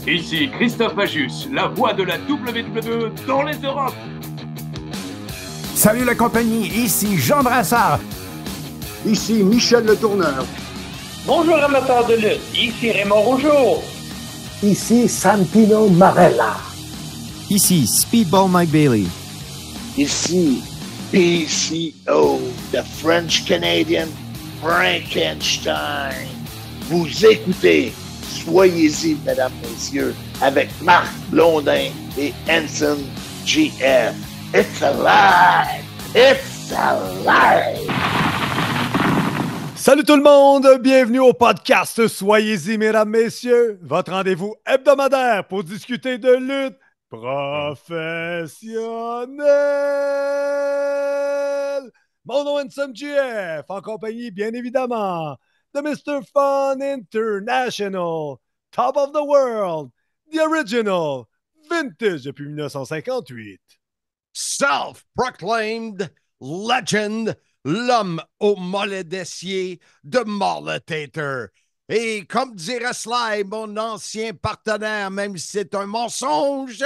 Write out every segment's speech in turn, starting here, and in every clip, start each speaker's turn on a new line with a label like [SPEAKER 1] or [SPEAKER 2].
[SPEAKER 1] Ici Christophe Magius, la voix de la WWE dans les Europes.
[SPEAKER 2] Salut la compagnie, ici Jean Brassard.
[SPEAKER 3] Ici Michel Le Tourneur.
[SPEAKER 4] Bonjour amateurs de lutte, ici Raymond Rougeau.
[SPEAKER 5] Ici Santino Marella.
[SPEAKER 6] Ici Speedball Mike Bailey.
[SPEAKER 7] Ici PCO, the French Canadian Frankenstein. Vous écoutez, soyez-y, mesdames, messieurs, avec Marc Blondin et Hanson GF. It's alive! It's alive!
[SPEAKER 8] Salut tout le monde, bienvenue au podcast Soyez-y, mesdames, messieurs, votre rendez-vous hebdomadaire pour discuter de lutte professionnelle. Mon nom est Hanson GF, en compagnie, bien évidemment, de Mr. Fun International, Top of the World, The Original, Vintage depuis 1958.
[SPEAKER 9] Self-proclaimed legend, l'homme au mollet d'essier de Molletator. Et comme dirait Sly, mon ancien partenaire, même si c'est un mensonge,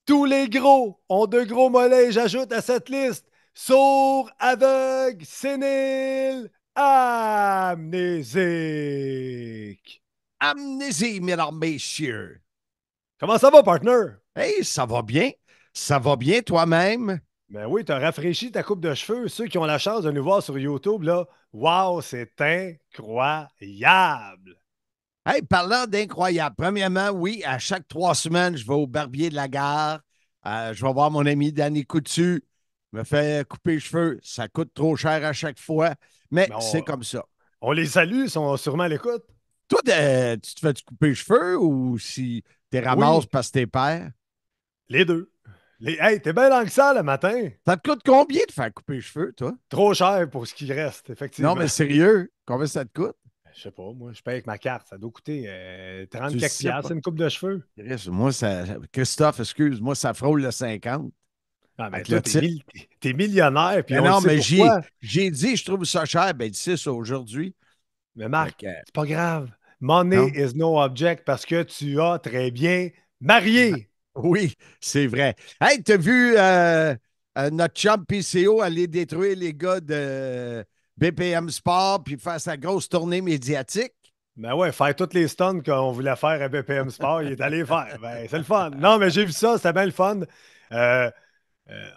[SPEAKER 8] tous les gros ont de gros mollets, j'ajoute à cette liste. Sourd, aveugle, sénile, amnésique.
[SPEAKER 9] Amnésie, mesdames, messieurs.
[SPEAKER 8] Comment ça va, partner?
[SPEAKER 9] Hey, ça va bien? Ça va bien toi-même?
[SPEAKER 8] Ben oui, t'as rafraîchi ta coupe de cheveux. Ceux qui ont la chance de nous voir sur YouTube, là, wow, c'est incroyable!
[SPEAKER 9] Hey, parlant d'incroyable, premièrement, oui, à chaque 3 semaines, je vais au barbier de la gare. Je vais voir mon ami Danny Coutu. Me fait couper les cheveux. Ça coûte trop cher à chaque fois, mais c'est comme ça.
[SPEAKER 8] On les salue, ils sont sûrement à l'écoute.
[SPEAKER 9] Toi, tu te fais couper les cheveux ou si t'es ramasses parce que t'es père?
[SPEAKER 8] Les deux. Hey, t'es bien dans que ça le matin.
[SPEAKER 9] Ça te coûte combien de faire couper les cheveux, toi?
[SPEAKER 8] Trop cher pour ce qui reste, effectivement.
[SPEAKER 9] Non, mais sérieux, combien ça te coûte?
[SPEAKER 8] Je sais pas, moi, je paye avec ma carte. Ça doit coûter 30 quelques piastres, c'est une coupe de cheveux.
[SPEAKER 9] Moi, Christophe, excuse-moi, ça frôle le 50.
[SPEAKER 8] Ah, mais toi, t'es millionnaire. Puis
[SPEAKER 9] non, mais j'ai dit, je trouve ça cher. Ben, dis ça aujourd'hui.
[SPEAKER 8] Mais Marc, c'est pas grave. Money is no object parce que tu as très bien marié.
[SPEAKER 9] Oui, c'est vrai. Hey, t'as vu notre chum PCO aller détruire les gars de BPM Sport puis faire sa grosse tournée médiatique?
[SPEAKER 8] Ben ouais, faire toutes les stunts qu'on voulait faire à BPM Sport, il est allé faire. Ben, c'est le fun. Non, mais j'ai vu ça, c'était bien le fun.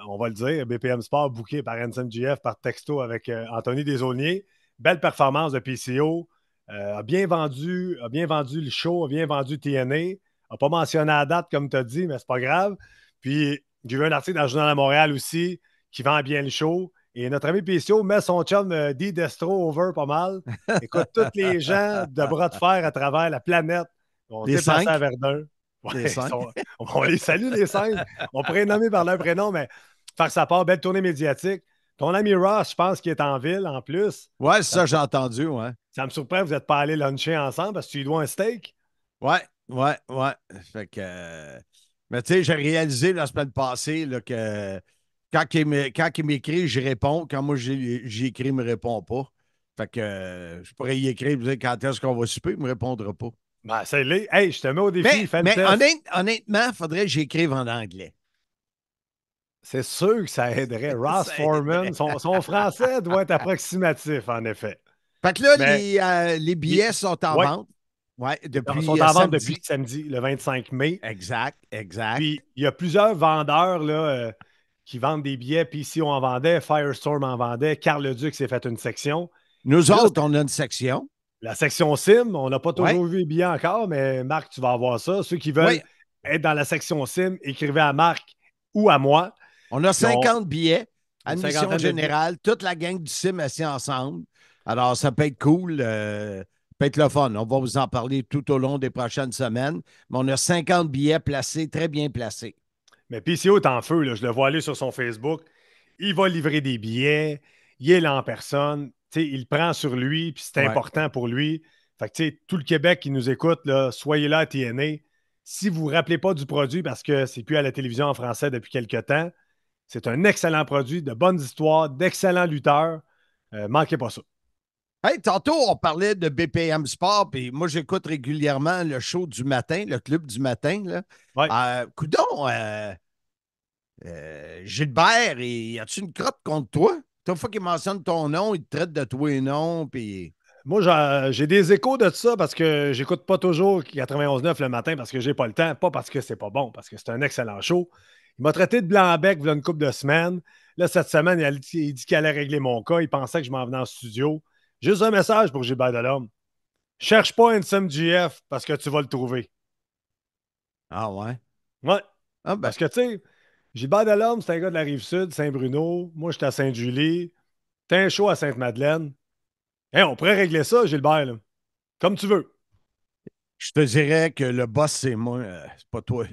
[SPEAKER 8] On va le dire, BPM Sport booké par Hanson GF par texto avec Anthony Desaulniers. Belle performance de PCO. A bien vendu le show, a bien vendu TNA. N'a pas mentionné la date, comme tu as dit, mais c'est pas grave. Puis, j'ai vu un article dans le Journal de Montréal aussi qui vend bien le show. Et notre ami PCO met son chum D. Destro over pas mal. Écoute, tous les gens de bras de fer à travers la planète ont déplacé à Verdun. Ouais, on les salue, les 5. On pourrait les nommer par leur prénom, mais faire sa part, belle tournée médiatique. Ton ami Ross, je pense qu'il est en ville en plus.
[SPEAKER 9] Ouais, ça, j'ai entendu, ouais.
[SPEAKER 8] Ça me surprend que vous n'êtes pas allés luncher ensemble parce que tu lui dois un steak.
[SPEAKER 9] Ouais. Fait que. Mais tu sais, j'ai réalisé la semaine passée là, que quand il m'écrit, je réponds. Quand moi j'y écris, il ne me répond pas. Fait que je pourrais y écrire, dire quand est-ce qu'on va souper, il ne me répondra pas.
[SPEAKER 8] Ben, c'est les. Hey, je te mets au défi, fais le test.
[SPEAKER 9] Honnêtement, il faudrait que j'écrive en anglais.
[SPEAKER 8] C'est sûr que ça aiderait. Ross Foreman, son français doit être approximatif, en effet.
[SPEAKER 9] Fait que là, les billets sont en vente. Ouais,
[SPEAKER 8] ils sont en vente depuis samedi, le 25 mai.
[SPEAKER 9] Exact.
[SPEAKER 8] Puis, il y a plusieurs vendeurs là, qui vendent des billets. Puis ici, on en vendait. Firestorm en vendait. Carl Leduc s'est fait une section.
[SPEAKER 9] Nous autres, on a une section.
[SPEAKER 8] La section Sim, on n'a pas toujours vu les billets encore, mais Marc, tu vas avoir ça. Ceux qui veulent être dans la section Sim, écrivez à Marc ou à moi.
[SPEAKER 9] On a 50 billets, admission générale, toute la gang du Sim assis ensemble. Alors, ça peut être cool. Ça peut être le fun. On va vous en parler tout au long des prochaines semaines. Mais on a 50 billets placés, très bien placés.
[SPEAKER 8] Mais PCO est en feu. Là. Je le vois aller sur son Facebook. Il va livrer des billets. Il est là en personne. T'sais, il prend sur lui, puis c'est important pour lui. Fait que, tout le Québec qui nous écoute, là, soyez là à TNA. Si vous ne vous rappelez pas du produit parce que c'est plus à la télévision en français depuis quelques temps, c'est un excellent produit, de bonnes histoires, d'excellents lutteurs. Manquez pas ça.
[SPEAKER 9] Hey, tantôt, on parlait de BPM Sport, puis moi, j'écoute régulièrement le show du matin, le club du matin. Là.
[SPEAKER 8] Ouais.
[SPEAKER 9] Coudon, Gilbert, y a-tu une crotte contre toi? Toute fois qu'il mentionne ton nom, il te traite de toi et non, puis...
[SPEAKER 8] Moi, j'ai des échos de ça parce que j'écoute pas toujours 91.9 le matin parce que j'ai pas le temps, pas parce que c'est pas bon, parce que c'est un excellent show. Il m'a traité de blanc-bec il y a une couple de semaines. Là, cette semaine, il dit qu'il allait régler mon cas. Il pensait que je m'en venais en studio. Juste un message pour Gilbert Delorme. Cherche pas Handsome GF parce que tu vas le trouver.
[SPEAKER 9] Ah ouais?
[SPEAKER 8] Ouais.
[SPEAKER 9] Ah ben,
[SPEAKER 8] Parce que, tu sais, Gilbert Delorme, c'est un gars de la Rive-Sud, Saint-Bruno. Moi, j'étais à Sainte-Julie. T'as un show à Sainte-Madeleine. Hey, on pourrait régler ça, Gilbert, là. Comme tu veux.
[SPEAKER 9] je te dirais que le boss, c'est moi, c'est pas toi.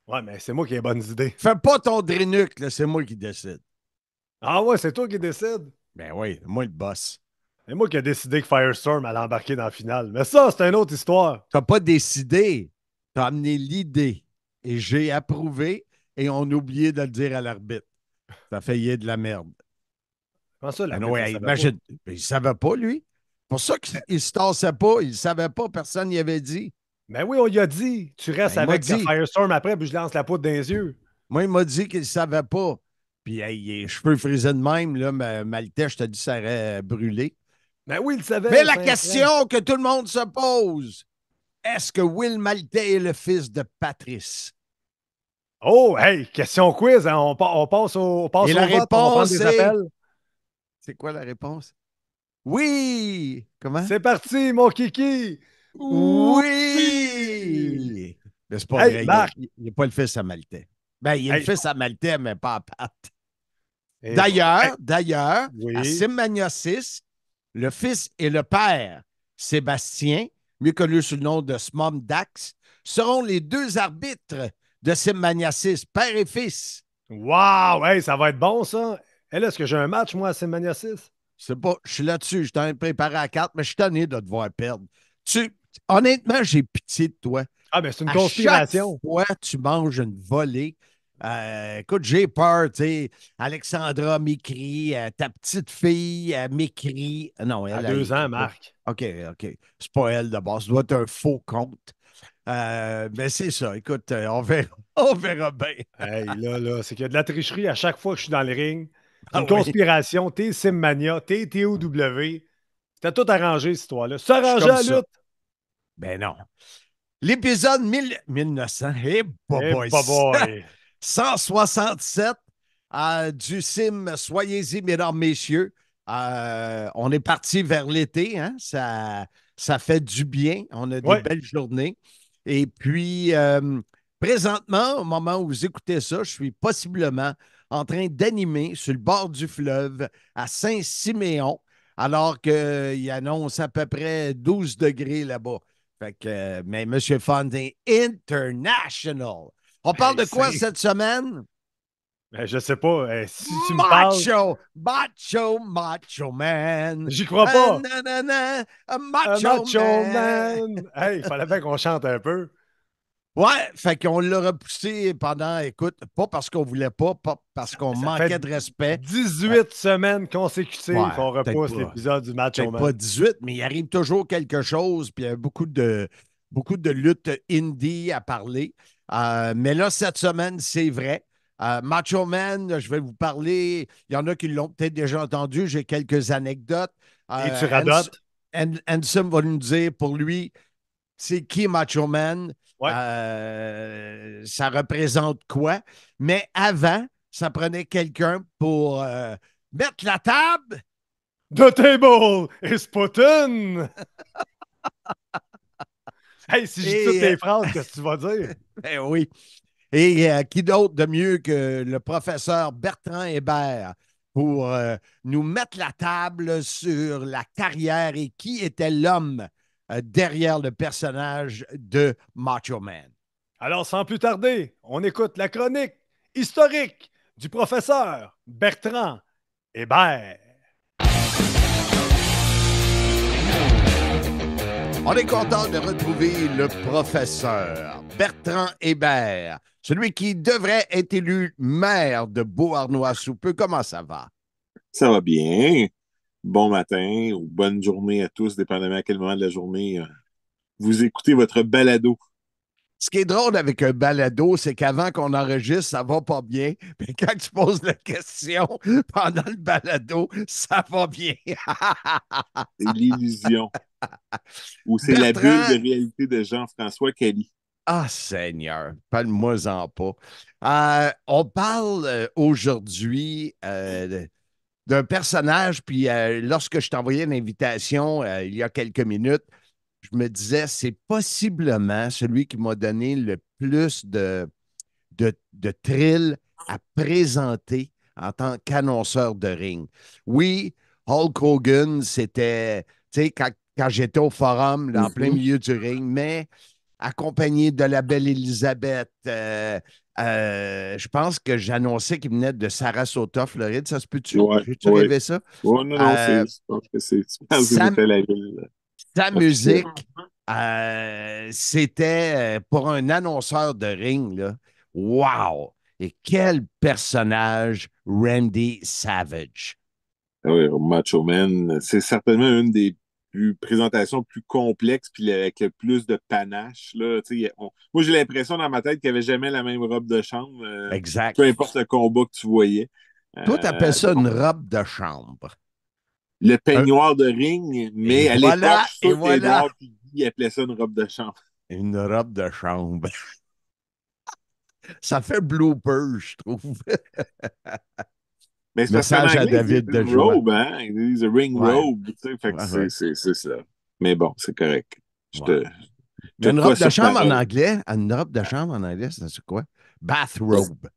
[SPEAKER 8] Ouais, mais c'est moi qui ai les bonnes idées.
[SPEAKER 9] Fais pas ton Drénuc, là, c'est moi qui décide.
[SPEAKER 8] Ah ouais, c'est toi qui décide.
[SPEAKER 9] Ben oui, moi le boss.
[SPEAKER 8] C'est moi qui ai décidé que Firestorm allait embarquer dans la finale. Mais ça, c'est une autre histoire.
[SPEAKER 9] T'as pas décidé, t'as amené l'idée. Et j'ai approuvé et on a oublié de le dire à l'arbitre. Ça fait y de la merde.
[SPEAKER 8] Comment ça,
[SPEAKER 9] Ben
[SPEAKER 8] l'arbitre,
[SPEAKER 9] ouais,
[SPEAKER 8] il savait
[SPEAKER 9] imagine. Ben, il savait pas, lui. Pour ça qu'il se tassait pas, il savait pas, personne n'y avait dit.
[SPEAKER 8] Ben oui, on y a dit. Tu restes
[SPEAKER 9] Ben, il m'a
[SPEAKER 8] avec ta
[SPEAKER 9] dit.
[SPEAKER 8] Firestorm après, puis je lance la poudre dans les yeux.
[SPEAKER 9] Moi, il m'a dit qu'il savait pas. Puis, hey, les cheveux frisés de même, là, Maltais, je te dis, ça aurait brûlé.
[SPEAKER 8] Ben oui, il le savait.
[SPEAKER 9] Mais la
[SPEAKER 8] c'est
[SPEAKER 9] question que tout le monde se pose, est-ce que Will Maltais est le fils de Patrice?
[SPEAKER 8] Oh, hey, question quiz. Hein. On passe au,
[SPEAKER 9] Et la
[SPEAKER 8] vote, on va prendre
[SPEAKER 9] réponse
[SPEAKER 8] des
[SPEAKER 9] est...
[SPEAKER 8] appels.
[SPEAKER 9] C'est quoi la réponse? Oui! Comment?
[SPEAKER 8] C'est parti, mon kiki.
[SPEAKER 9] Oui! Mais c'est pas
[SPEAKER 8] Hey,
[SPEAKER 9] vrai,
[SPEAKER 8] Marc.
[SPEAKER 9] il n'est pas le fils à Maltais. Ben, il est
[SPEAKER 8] Hey,
[SPEAKER 9] le fils à Maltais, mais pas à Pat.
[SPEAKER 8] hey,
[SPEAKER 9] D'ailleurs,
[SPEAKER 8] oui.
[SPEAKER 9] à Simmania 6, le fils et le père, Sébastien, mieux connu sous le nom de Smom Dax, seront les deux arbitres de Simmania 6, père et fils.
[SPEAKER 8] Wow, hey, ça va être bon, ça. Hey, là, est-ce que j'ai un match, moi, à Simmania 6?
[SPEAKER 9] C'est pas, je suis là-dessus, je t'en ai préparé à 4, mais je suis tanné de te voir perdre. Honnêtement, j'ai pitié de toi.
[SPEAKER 8] Ah, ben c'est une
[SPEAKER 9] À
[SPEAKER 8] conspiration.
[SPEAKER 9] chaque fois, tu manges une volée. Écoute, j'ai peur, tu sais. Alexandra m'écrit, ta petite fille m'écrit. Non, elle
[SPEAKER 8] À 2 ans, Marc.
[SPEAKER 9] OK. C'est pas elle de base. Ça doit être un faux compte. Mais c'est ça. Écoute, on verra, on verra bien.
[SPEAKER 8] Hey, là, c'est qu'il y a de la tricherie à chaque fois que je suis dans le ring. C'est
[SPEAKER 9] Ah
[SPEAKER 8] une
[SPEAKER 9] oui.
[SPEAKER 8] conspiration. T'es Simmania, t'es TOW. C'était tout arrangé, cette histoire-là. C'est
[SPEAKER 9] Je
[SPEAKER 8] arrangé
[SPEAKER 9] suis
[SPEAKER 8] à
[SPEAKER 9] comme
[SPEAKER 8] la
[SPEAKER 9] ça.
[SPEAKER 8] lutte.
[SPEAKER 9] Ben non. L'épisode 1900,
[SPEAKER 8] Eh,
[SPEAKER 9] boy,
[SPEAKER 8] boy.
[SPEAKER 9] 167 du Sim. Soyez-y, mesdames, messieurs. On est parti vers l'été. Hein? Ça fait du bien. On a des
[SPEAKER 8] Ouais.
[SPEAKER 9] belles journées. Et puis, présentement, au moment où vous écoutez ça, je suis possiblement en train d'animer sur le bord du fleuve à Saint-Siméon, alors qu'il annonce à peu près 12 degrés là-bas. Fait que, mais M. Fun est international. On parle de quoi cette semaine?
[SPEAKER 8] Ben, je sais pas. Si tu me parles.
[SPEAKER 9] Macho man.
[SPEAKER 8] J'y crois pas.
[SPEAKER 9] Macho
[SPEAKER 8] Man. Hey, il fallait bien qu'on chante un peu.
[SPEAKER 9] Ouais, fait qu'on l'a repoussé pendant, écoute, pas parce qu'on voulait pas parce qu'on
[SPEAKER 8] Ça
[SPEAKER 9] manquait
[SPEAKER 8] fait
[SPEAKER 9] de respect.
[SPEAKER 8] 18 semaines consécutives
[SPEAKER 9] Ouais,
[SPEAKER 8] qu'on repousse
[SPEAKER 9] peut-être pas.
[SPEAKER 8] l'épisode du Macho
[SPEAKER 9] Peut-être
[SPEAKER 8] Man.
[SPEAKER 9] pas 18, mais il arrive toujours quelque chose, puis il y a beaucoup de luttes indie à parler. Mais là, cette semaine, c'est vrai. Macho Man, je vais vous parler. Il y en a qui l'ont peut-être déjà entendu. J'ai quelques anecdotes.
[SPEAKER 8] Et tu radotes.
[SPEAKER 9] Hanson va nous dire pour lui, c'est qui Macho Man?
[SPEAKER 8] Ouais.
[SPEAKER 9] Ça représente quoi? Mais avant, ça prenait quelqu'un pour mettre la table.
[SPEAKER 8] The table is put-in! Hey, si je dis toutes tes phrases, qu'est-ce que tu vas dire?
[SPEAKER 9] Ben oui. Et qui d'autre de mieux que le professeur Bertrand Hébert pour nous mettre la table sur la carrière et qui était l'homme derrière le personnage de Macho Man.
[SPEAKER 8] Alors, sans plus tarder, on écoute la chronique historique du professeur Bertrand Hébert.
[SPEAKER 9] On est content de retrouver le professeur Bertrand Hébert, celui qui devrait être élu maire de Beauharnois-sous-Peu. Comment ça va?
[SPEAKER 10] Ça va bien. bon matin ou bonne journée à tous, dépendamment à quel moment de la journée vous écoutez votre balado.
[SPEAKER 9] Ce qui est drôle avec un balado, c'est qu'avant qu'on enregistre, ça va pas bien. Mais quand tu poses la question pendant le balado, ça va bien.
[SPEAKER 10] C'est l'illusion. Ou c'est la bulle
[SPEAKER 9] Bertrand,
[SPEAKER 10] de réalité de Jean-François Kelly.
[SPEAKER 9] ah, Seigneur, parle-moi-en pas. On parle aujourd'hui d'un personnage, puis lorsque je t'envoyais l'invitation il y a quelques minutes, je me disais, c'est possiblement celui qui m'a donné le plus de thrill à présenter en tant qu'annonceur de ring. Oui, Hulk Hogan, c'était, tu sais, quand j'étais au forum, là, en plein milieu du ring, mais accompagné de la belle Elisabeth. Je pense que j'annonçais qu'il venait de Sarasota, Floride. Ça se peut-tu?
[SPEAKER 10] Ouais,
[SPEAKER 9] J'ai-tu
[SPEAKER 10] ouais.
[SPEAKER 9] rêvé ça?
[SPEAKER 10] Ouais, non,
[SPEAKER 9] Euh,
[SPEAKER 10] je pense que je pense que
[SPEAKER 9] sa,
[SPEAKER 10] c'était la ville
[SPEAKER 9] sa
[SPEAKER 10] officielle.
[SPEAKER 9] musique, c'était pour un annonceur de ring, là. Wow! Et quel personnage, Randy Savage.
[SPEAKER 10] Ah oui, Macho Man, c'est certainement une des présentations plus complexes puis avec le plus de panache. Là. Moi, j'ai l'impression dans ma tête qu'il n'y avait jamais la même robe de chambre,
[SPEAKER 9] Exact.
[SPEAKER 10] peu importe le combat que tu voyais.
[SPEAKER 9] Toi, tu appelles ça
[SPEAKER 10] Donc,
[SPEAKER 9] une robe de chambre.
[SPEAKER 10] le peignoir de ring,
[SPEAKER 9] Et
[SPEAKER 10] mais à l'époque,
[SPEAKER 9] voilà,
[SPEAKER 10] je suis
[SPEAKER 9] et
[SPEAKER 10] sûr
[SPEAKER 9] voilà.
[SPEAKER 10] qu'Edouard et Guy appelaient ça une robe de chambre.
[SPEAKER 9] Une robe de chambre. Ça fait blooper, je trouve.
[SPEAKER 10] Mais c'est parce qu'en
[SPEAKER 9] Message à
[SPEAKER 10] anglais, ils disent
[SPEAKER 9] David
[SPEAKER 10] une
[SPEAKER 9] Dejoie.
[SPEAKER 10] robe, hein? Ils disent a ring
[SPEAKER 9] Ouais,
[SPEAKER 10] robe, tu sais, fait que
[SPEAKER 9] ouais, ouais.
[SPEAKER 10] c'est ça. Mais bon, c'est correct. Je
[SPEAKER 9] Ouais.
[SPEAKER 10] te, je
[SPEAKER 9] Mais
[SPEAKER 10] te
[SPEAKER 9] une
[SPEAKER 10] crois
[SPEAKER 9] robe de
[SPEAKER 10] sur
[SPEAKER 9] chambre en
[SPEAKER 10] parole.
[SPEAKER 9] anglais, une robe de chambre en anglais, c'est quoi? Bathrobe.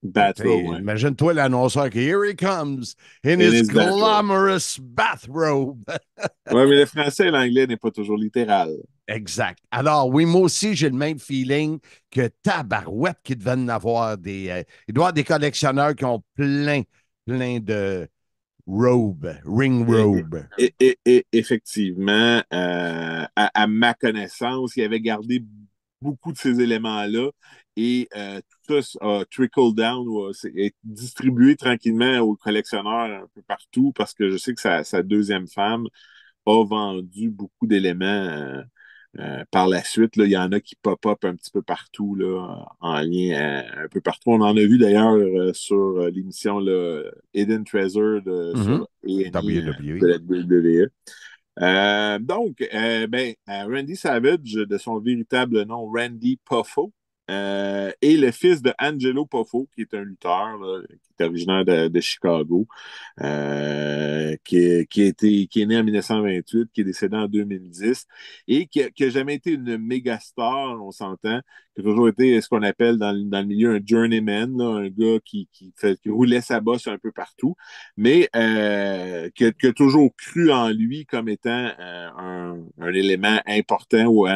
[SPEAKER 10] Bathrobe, ouais.
[SPEAKER 9] Imagine-toi l'annonceur qui, here he comes in
[SPEAKER 10] In
[SPEAKER 9] his
[SPEAKER 10] his bathrobe.
[SPEAKER 9] glamorous bathrobe.
[SPEAKER 10] Oui, mais le français et l'anglais n'est pas toujours littéral.
[SPEAKER 9] Exact. Alors, oui, moi aussi, j'ai le même feeling que tabarouette qui devait en avoir des. Il doit y avoir des collectionneurs qui ont plein de robes, ring robes.
[SPEAKER 10] Effectivement, à ma connaissance, il avait gardé beaucoup de ces éléments-là et tout ça a trickle down ou est distribué tranquillement aux collectionneurs un peu partout parce que je sais que sa deuxième femme a vendu beaucoup d'éléments par la suite. Là, il y en a qui pop-up un petit peu partout, là, en lien un peu partout. On en a vu d'ailleurs sur l'émission là, Hidden Treasure sur A&E de
[SPEAKER 9] WWE.
[SPEAKER 10] la WWE. Randy Savage, de son véritable nom, Randy Poffo, est le fils de Angelo Poffo, qui est un lutteur, là, qui est originaire de Chicago, qui est né en 1928, qui est décédé en 2010 et qui a jamais été une méga star, on s'entend, qui a toujours été ce qu'on appelle dans le milieu un journeyman, là, un gars qui roulait sa bosse un peu partout, mais qui a toujours cru en lui comme étant un élément important ou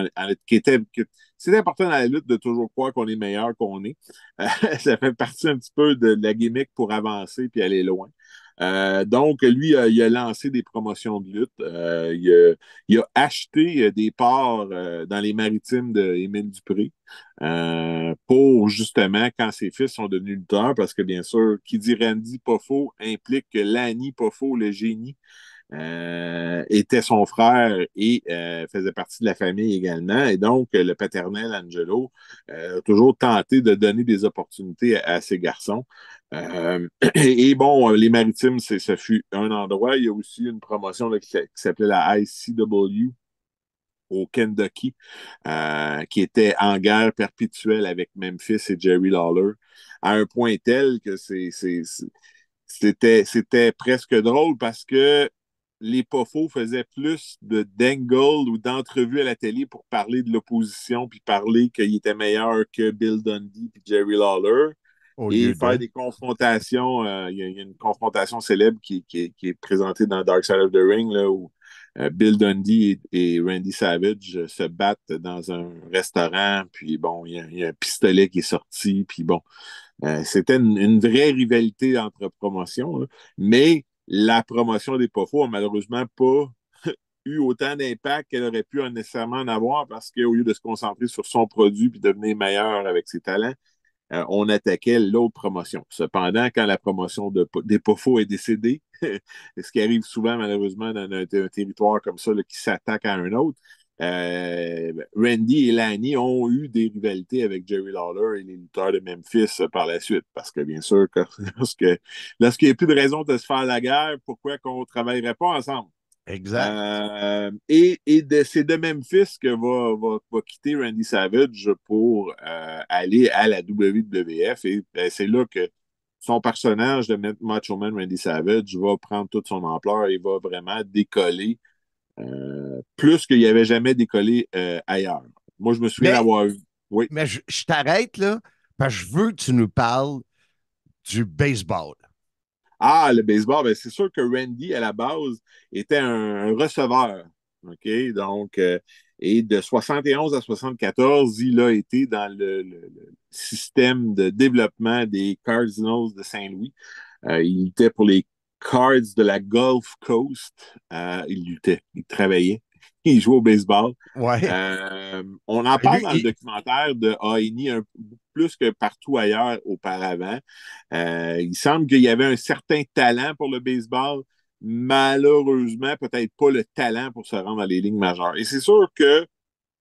[SPEAKER 10] c'est important dans la lutte de toujours croire qu'on est meilleur qu'on est. Ça fait partie un petit peu de la gimmick pour avancer puis aller loin. Donc, lui, il a lancé des promotions de lutte. Il a acheté des parts dans les maritimes d'Émile Dupré pour justement, quand ses fils sont devenus lutteurs, parce que bien sûr, qui dit Randy Poffo implique que Lanny Poffo, le génie, était son frère et faisait partie de la famille également. Et donc, le paternel Angelo a toujours tenté de donner des opportunités à ses garçons. Et bon, les Maritimes, ce fut un endroit. Il y a aussi une promotion là, qui s'appelait la ICW au Kentucky, qui était en guerre perpétuelle avec Memphis et Jerry Lawler, à un point tel que c'était presque drôle parce que les Poffo faisaient plus d'angles ou d'entrevues à la télé pour parler de l'opposition puis parler qu'il était meilleur que Bill Dundee puis Jerry Lawler
[SPEAKER 9] Au
[SPEAKER 10] et
[SPEAKER 9] lieu
[SPEAKER 10] faire
[SPEAKER 9] de.
[SPEAKER 10] des confrontations. Il y a une confrontation célèbre qui est présentée dans Dark Side of the Ring là, où Bill Dundee et Randy Savage se battent dans un restaurant, puis bon, il y a un pistolet qui est sorti, puis bon, c'était une vraie rivalité entre promotions, là. Mais la promotion des Poffo a malheureusement pas eu autant d'impact qu'elle aurait pu nécessairement en avoir parce qu'au lieu de se concentrer sur son produit puis devenir meilleur avec ses talents, on attaquait l'autre promotion. Cependant, quand la promotion des Poffo est décédée, ce qui arrive souvent, malheureusement, dans un territoire comme ça là, qui s'attaque à un autre. Randy et Lanny ont eu des rivalités avec Jerry Lawler et les lutteurs de Memphis par la suite. Parce que, bien sûr, lorsqu'il n'y a plus de raison de se faire la guerre, pourquoi qu'on ne travaillerait pas ensemble?
[SPEAKER 9] Exact.
[SPEAKER 10] C'est de Memphis que va quitter Randy Savage pour aller à la WWF. Et c'est là que son personnage de Macho Man Randy Savage va prendre toute son ampleur et va vraiment décoller plus qu'il n'y avait jamais décollé ailleurs. Moi, je me souviens d'avoir eu. Oui.
[SPEAKER 9] Mais je t'arrête là, parce que je veux que tu nous parles du baseball.
[SPEAKER 10] Ah, le baseball, ben c'est sûr que Randy, à la base, était un receveur. OK? Donc, et de 71 à 74, il a été dans le système de développement des Cardinals de Saint-Louis. Il était pour les Cards de la Gulf Coast. Il luttait, il travaillait, il jouait au baseball.
[SPEAKER 9] Ouais.
[SPEAKER 10] On en parle dans le documentaire de A&E un peu plus que partout ailleurs auparavant. Il semble qu'il y avait un certain talent pour le baseball. Malheureusement, peut-être pas le talent pour se rendre dans les ligues majeures. Et c'est sûr que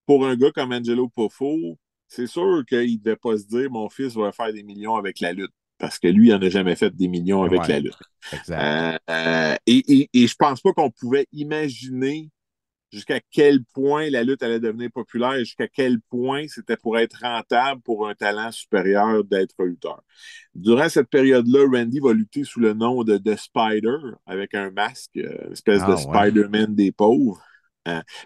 [SPEAKER 10] pour un gars comme Angelo Poffo, c'est sûr qu'il ne devait pas se dire mon fils va faire des millions avec la lutte. Parce que lui, il n'en a jamais fait des millions avec la lutte.
[SPEAKER 9] Exact.
[SPEAKER 10] Et je pense pas qu'on pouvait imaginer jusqu'à quel point la lutte allait devenir populaire et jusqu'à quel point c'était pour être rentable pour un talent supérieur d'être lutteur. Durant cette période-là, Randy va lutter sous le nom de The Spider avec un masque, une espèce de Spider-Man des pauvres,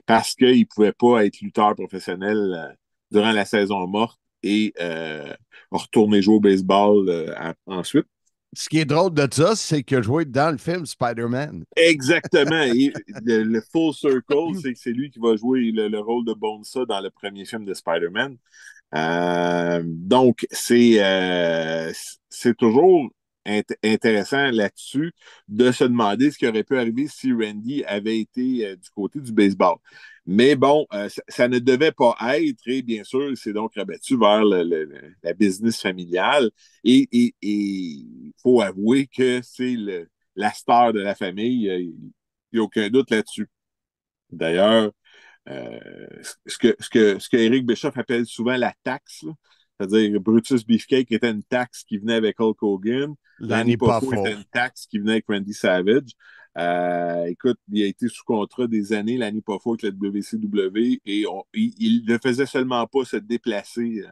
[SPEAKER 10] parce qu'il ne pouvait pas être lutteur professionnel durant la saison morte et retourner jouer au baseball ensuite.
[SPEAKER 9] Ce qui est drôle de ça, c'est qu'il a joué dans le film Spider-Man.
[SPEAKER 10] Exactement. Et le full circle, c'est que c'est lui qui va jouer le rôle de Bonesa dans le premier film de Spider-Man. Donc, c'est toujours intéressant là-dessus de se demander ce qui aurait pu arriver si Randy avait été du côté du baseball. Mais bon, ça ne devait pas être, et bien sûr, c'est donc rabattu vers la business familiale. Et il faut avouer que c'est la star de la famille. Il n'y a aucun doute là-dessus. D'ailleurs, ce que Eric Bischoff appelle souvent la taxe, c'est-à-dire Brutus Beefcake était une taxe qui venait avec Hulk Hogan. Lanny Poffo était une taxe qui venait avec Randy Savage. Écoute, il a été sous contrat des années, Lanny Poffo avec la WCW, et il ne faisait seulement pas se déplacer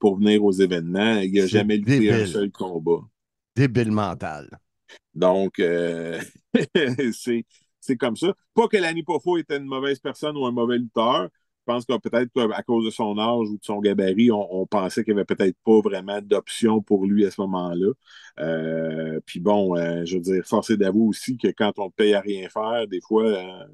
[SPEAKER 10] pour venir aux événements. Il n'a jamais lutté un seul combat.
[SPEAKER 9] Débile mental.
[SPEAKER 10] Donc, c'est comme ça. Pas que Lanny Poffo était une mauvaise personne ou un mauvais lutteur. Je pense que peut-être qu'à cause de son âge ou de son gabarit, on pensait qu'il n'y avait peut-être pas vraiment d'option pour lui à ce moment-là. Puis bon, je veux dire, force est d'avouer aussi que quand on te paye à rien faire, des fois,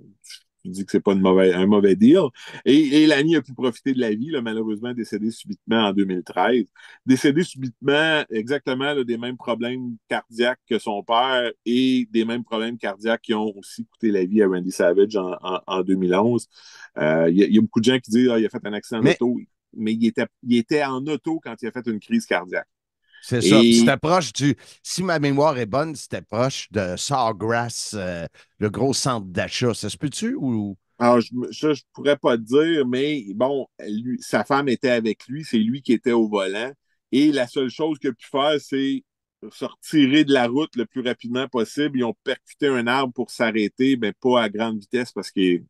[SPEAKER 10] tu dis que c'est pas un mauvais deal. Et Lanny a pu profiter de la vie, là, malheureusement décédé subitement en 2013. Décédé subitement exactement là, des mêmes problèmes cardiaques que son père et des mêmes problèmes cardiaques qui ont aussi coûté la vie à Randy Savage en 2011. Il y a beaucoup de gens qui disent il a fait un accident d'auto, mais il était en auto quand il a fait une crise cardiaque.
[SPEAKER 9] C'est ça. C'était proche si ma mémoire est bonne, c'était proche de Sawgrass, le gros centre d'achat. Ça se peut-tu ou.
[SPEAKER 10] Alors, je ne pourrais pas te dire, mais bon, sa femme était avec lui, c'est lui qui était au volant. Et la seule chose qu'il a pu faire, c'est se retirer de la route le plus rapidement possible. Ils ont percuté un arbre pour s'arrêter, mais pas à grande vitesse parce qu'il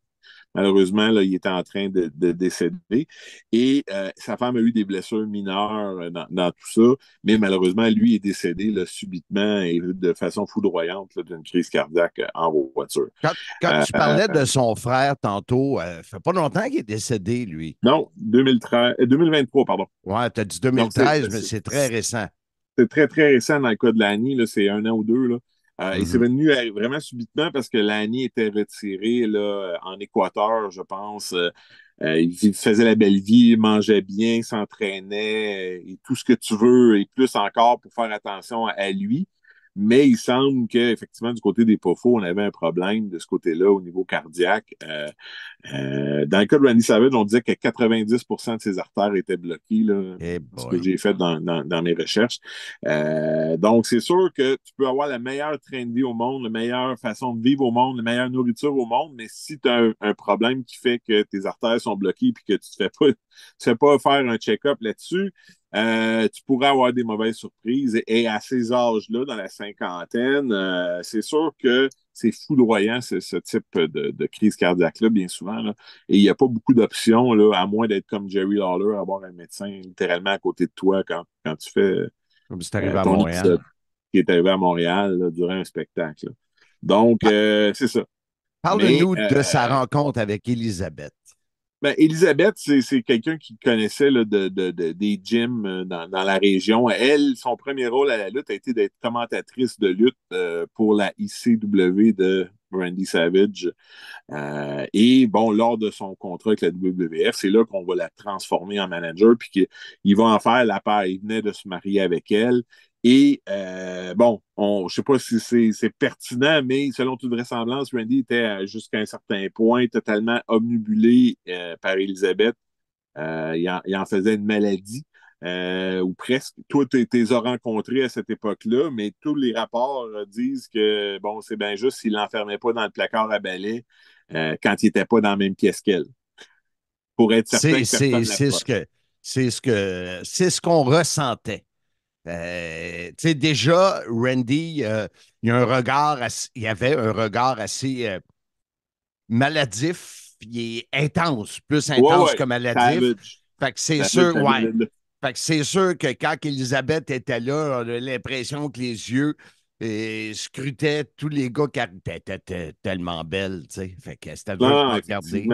[SPEAKER 10] malheureusement, là, il était en train de décéder. Et sa femme a eu des blessures mineures dans tout ça, mais malheureusement, lui est décédé là, subitement et de façon foudroyante d'une crise cardiaque en voiture.
[SPEAKER 9] Quand tu parlais de son frère tantôt, ça fait pas longtemps qu'il est décédé, lui.
[SPEAKER 10] Non, 2023, pardon.
[SPEAKER 9] Ouais, tu as dit 2013, mais c'est très récent.
[SPEAKER 10] C'est très, très récent dans le cas de Lanny, c'est 1 an ou 2, là. Et c'est venu vraiment subitement parce que Lanny était retiré là, en Équateur, je pense. Il faisait la belle vie, il mangeait bien, s'entraînait et tout ce que tu veux et plus encore pour faire attention à lui. Mais il semble qu'effectivement, du côté des Pofos, on avait un problème de ce côté-là au niveau cardiaque. Dans le cas de Randy Savage, on disait que 90% de ses artères étaient bloquées, là, ce que j'ai fait dans mes recherches. Donc, c'est sûr que tu peux avoir la meilleure train de vie au monde, la meilleure façon de vivre au monde, la meilleure nourriture au monde, mais si tu as un problème qui fait que tes artères sont bloquées et que tu ne fais pas faire un check-up là-dessus, tu pourrais avoir des mauvaises surprises. Et à ces âges-là, dans la cinquantaine, c'est sûr que c'est foudroyant, ce type de crise cardiaque-là, bien souvent. Là. Et il n'y a pas beaucoup d'options, là, à moins d'être comme Jerry Lawler, avoir un médecin littéralement à côté de toi quand tu fais
[SPEAKER 9] comme c'est arrivé à
[SPEAKER 10] ton
[SPEAKER 9] Montréal.
[SPEAKER 10] épisode qui est arrivé à Montréal là, durant un spectacle. Là. Donc, c'est ça.
[SPEAKER 9] Parle-nous de sa rencontre avec Elisabeth.
[SPEAKER 10] Ben, Elisabeth, c'est quelqu'un qui connaissait là, des gyms dans la région. Elle, son premier rôle à la lutte a été d'être commentatrice de lutte pour la ICW de Randy Savage. Et bon, lors de son contrat avec la WWF, c'est là qu'on va la transformer en manager, puis qu'il va en faire la part. Il venait de se marier avec elle. Et bon, je ne sais pas si c'est pertinent, mais selon toute vraisemblance, Randy était jusqu'à un certain point totalement obnubilé par Elisabeth. Il en faisait une maladie, ou presque. Toi, tu les as rencontrés à cette époque-là, mais tous les rapports disent que bon, c'est bien juste s'il ne l'enfermait pas dans le placard à balai quand il n'était pas dans la même pièce qu'elle. Pour être certain que
[SPEAKER 9] c'est ce qu'on ressentait. Tu sais, déjà, Randy, il avait un regard assez maladif, il est intense, plus intense que maladif.
[SPEAKER 10] Savage.
[SPEAKER 9] Fait que c'est sûr, Fait que c'est sûr que quand Elisabeth était là, on a l'impression que les yeux scrutaient tous les gars qui étaient tellement belles, tu sais. Fait que c'était dur de regarder.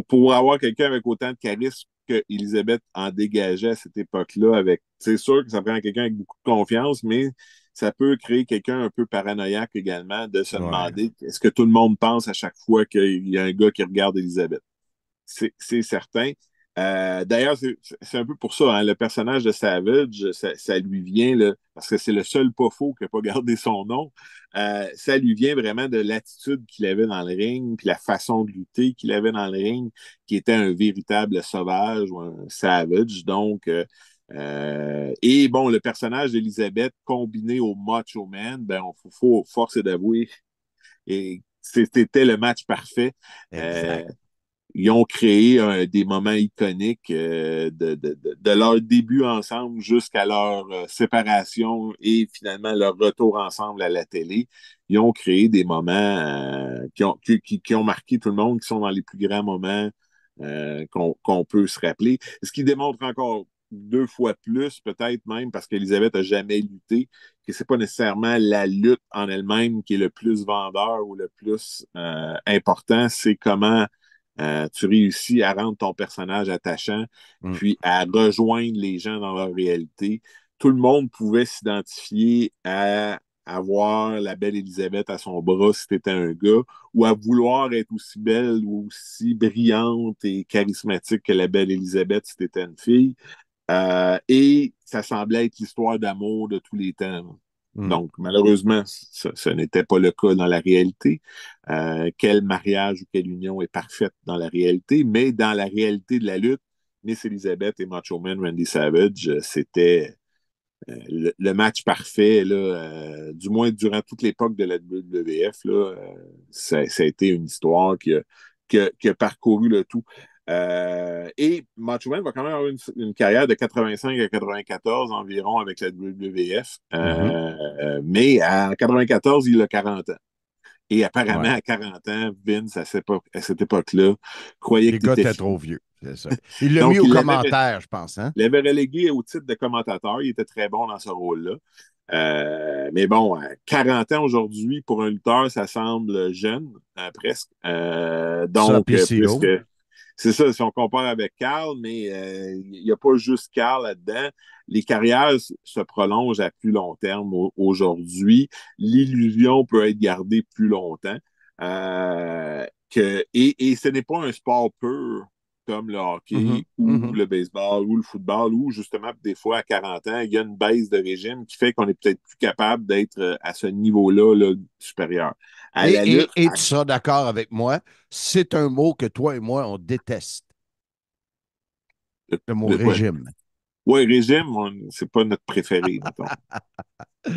[SPEAKER 10] Pour avoir quelqu'un avec autant de charisme que Elisabeth en dégageait à cette époque-là, c'est sûr que ça prend quelqu'un avec beaucoup de confiance, mais ça peut créer quelqu'un un peu paranoïaque également de se demander est-ce que tout le monde pense à chaque fois qu'il y a un gars qui regarde Elisabeth. C'est certain. D'ailleurs, c'est un peu pour ça, hein, le personnage de Savage, ça lui vient, là, parce que c'est le seul pas faux qui n'a pas gardé son nom, ça lui vient vraiment de l'attitude qu'il avait dans le ring, puis la façon de lutter qu'il avait dans le ring, qui était un véritable sauvage ou un savage. Donc, et bon, le personnage d'Elisabeth combiné au Macho Man, ben, faut force d'avouer, et c'était le match parfait. Ils ont créé des moments iconiques de leur début ensemble jusqu'à leur séparation et finalement leur retour ensemble à la télé. Ils ont créé des moments qui ont marqué tout le monde, qui sont dans les plus grands moments qu'on peut se rappeler. Ce qui démontre encore 2 fois plus, peut-être même, parce qu'Elisabeth n'a jamais lutté, que c'est pas nécessairement la lutte en elle-même qui est le plus vendeur ou le plus important, c'est comment tu réussis à rendre ton personnage attachant, puis à rejoindre les gens dans leur réalité. Tout le monde pouvait s'identifier à avoir la belle Elisabeth à son bras si t'étais un gars, ou à vouloir être aussi belle ou aussi brillante et charismatique que la belle Elisabeth si t'étais une fille. Et ça semblait être l'histoire d'amour de tous les temps. Donc, malheureusement, ce n'était pas le cas dans la réalité. Quel mariage ou quelle union est parfaite dans la réalité, mais dans la réalité de la lutte, Miss Elizabeth et Macho Man Randy Savage, c'était le match parfait, là, du moins durant toute l'époque de la WWF, là, ça a été une histoire qui a parcouru le tout. Et Macho Man va quand même avoir une carrière de 85 à 94 environ avec la WWF. Mais en 94, il a 40 ans. Et apparemment, à 40 ans, Vince, à cette époque-là, croyait que
[SPEAKER 9] t'étais trop vieux. C'est ça. Il l'a mis au commentaire, je pense. Hein?
[SPEAKER 10] Il l'avait relégué au titre de commentateur. Il était très bon dans ce rôle-là. Mais bon, 40 ans aujourd'hui, pour un lutteur, ça semble jeune, presque. Donc, puisque... C'est ça, si on compare avec Carl, mais il n'y a pas juste Carl là-dedans. Les carrières se prolongent à plus long terme aujourd'hui. L'illusion peut être gardée plus longtemps. Et ce n'est pas un sport pur. comme le hockey ou le baseball ou le football, ou justement, des fois, à 40 ans, il y a une baisse de régime qui fait qu'on est peut-être plus capable d'être à ce niveau-là là, supérieur. À la lutte,
[SPEAKER 9] et tu seras d'accord avec moi, c'est un mot que toi et moi, on déteste. Le mot régime.
[SPEAKER 10] Oui, régime, c'est pas notre préféré, mettons.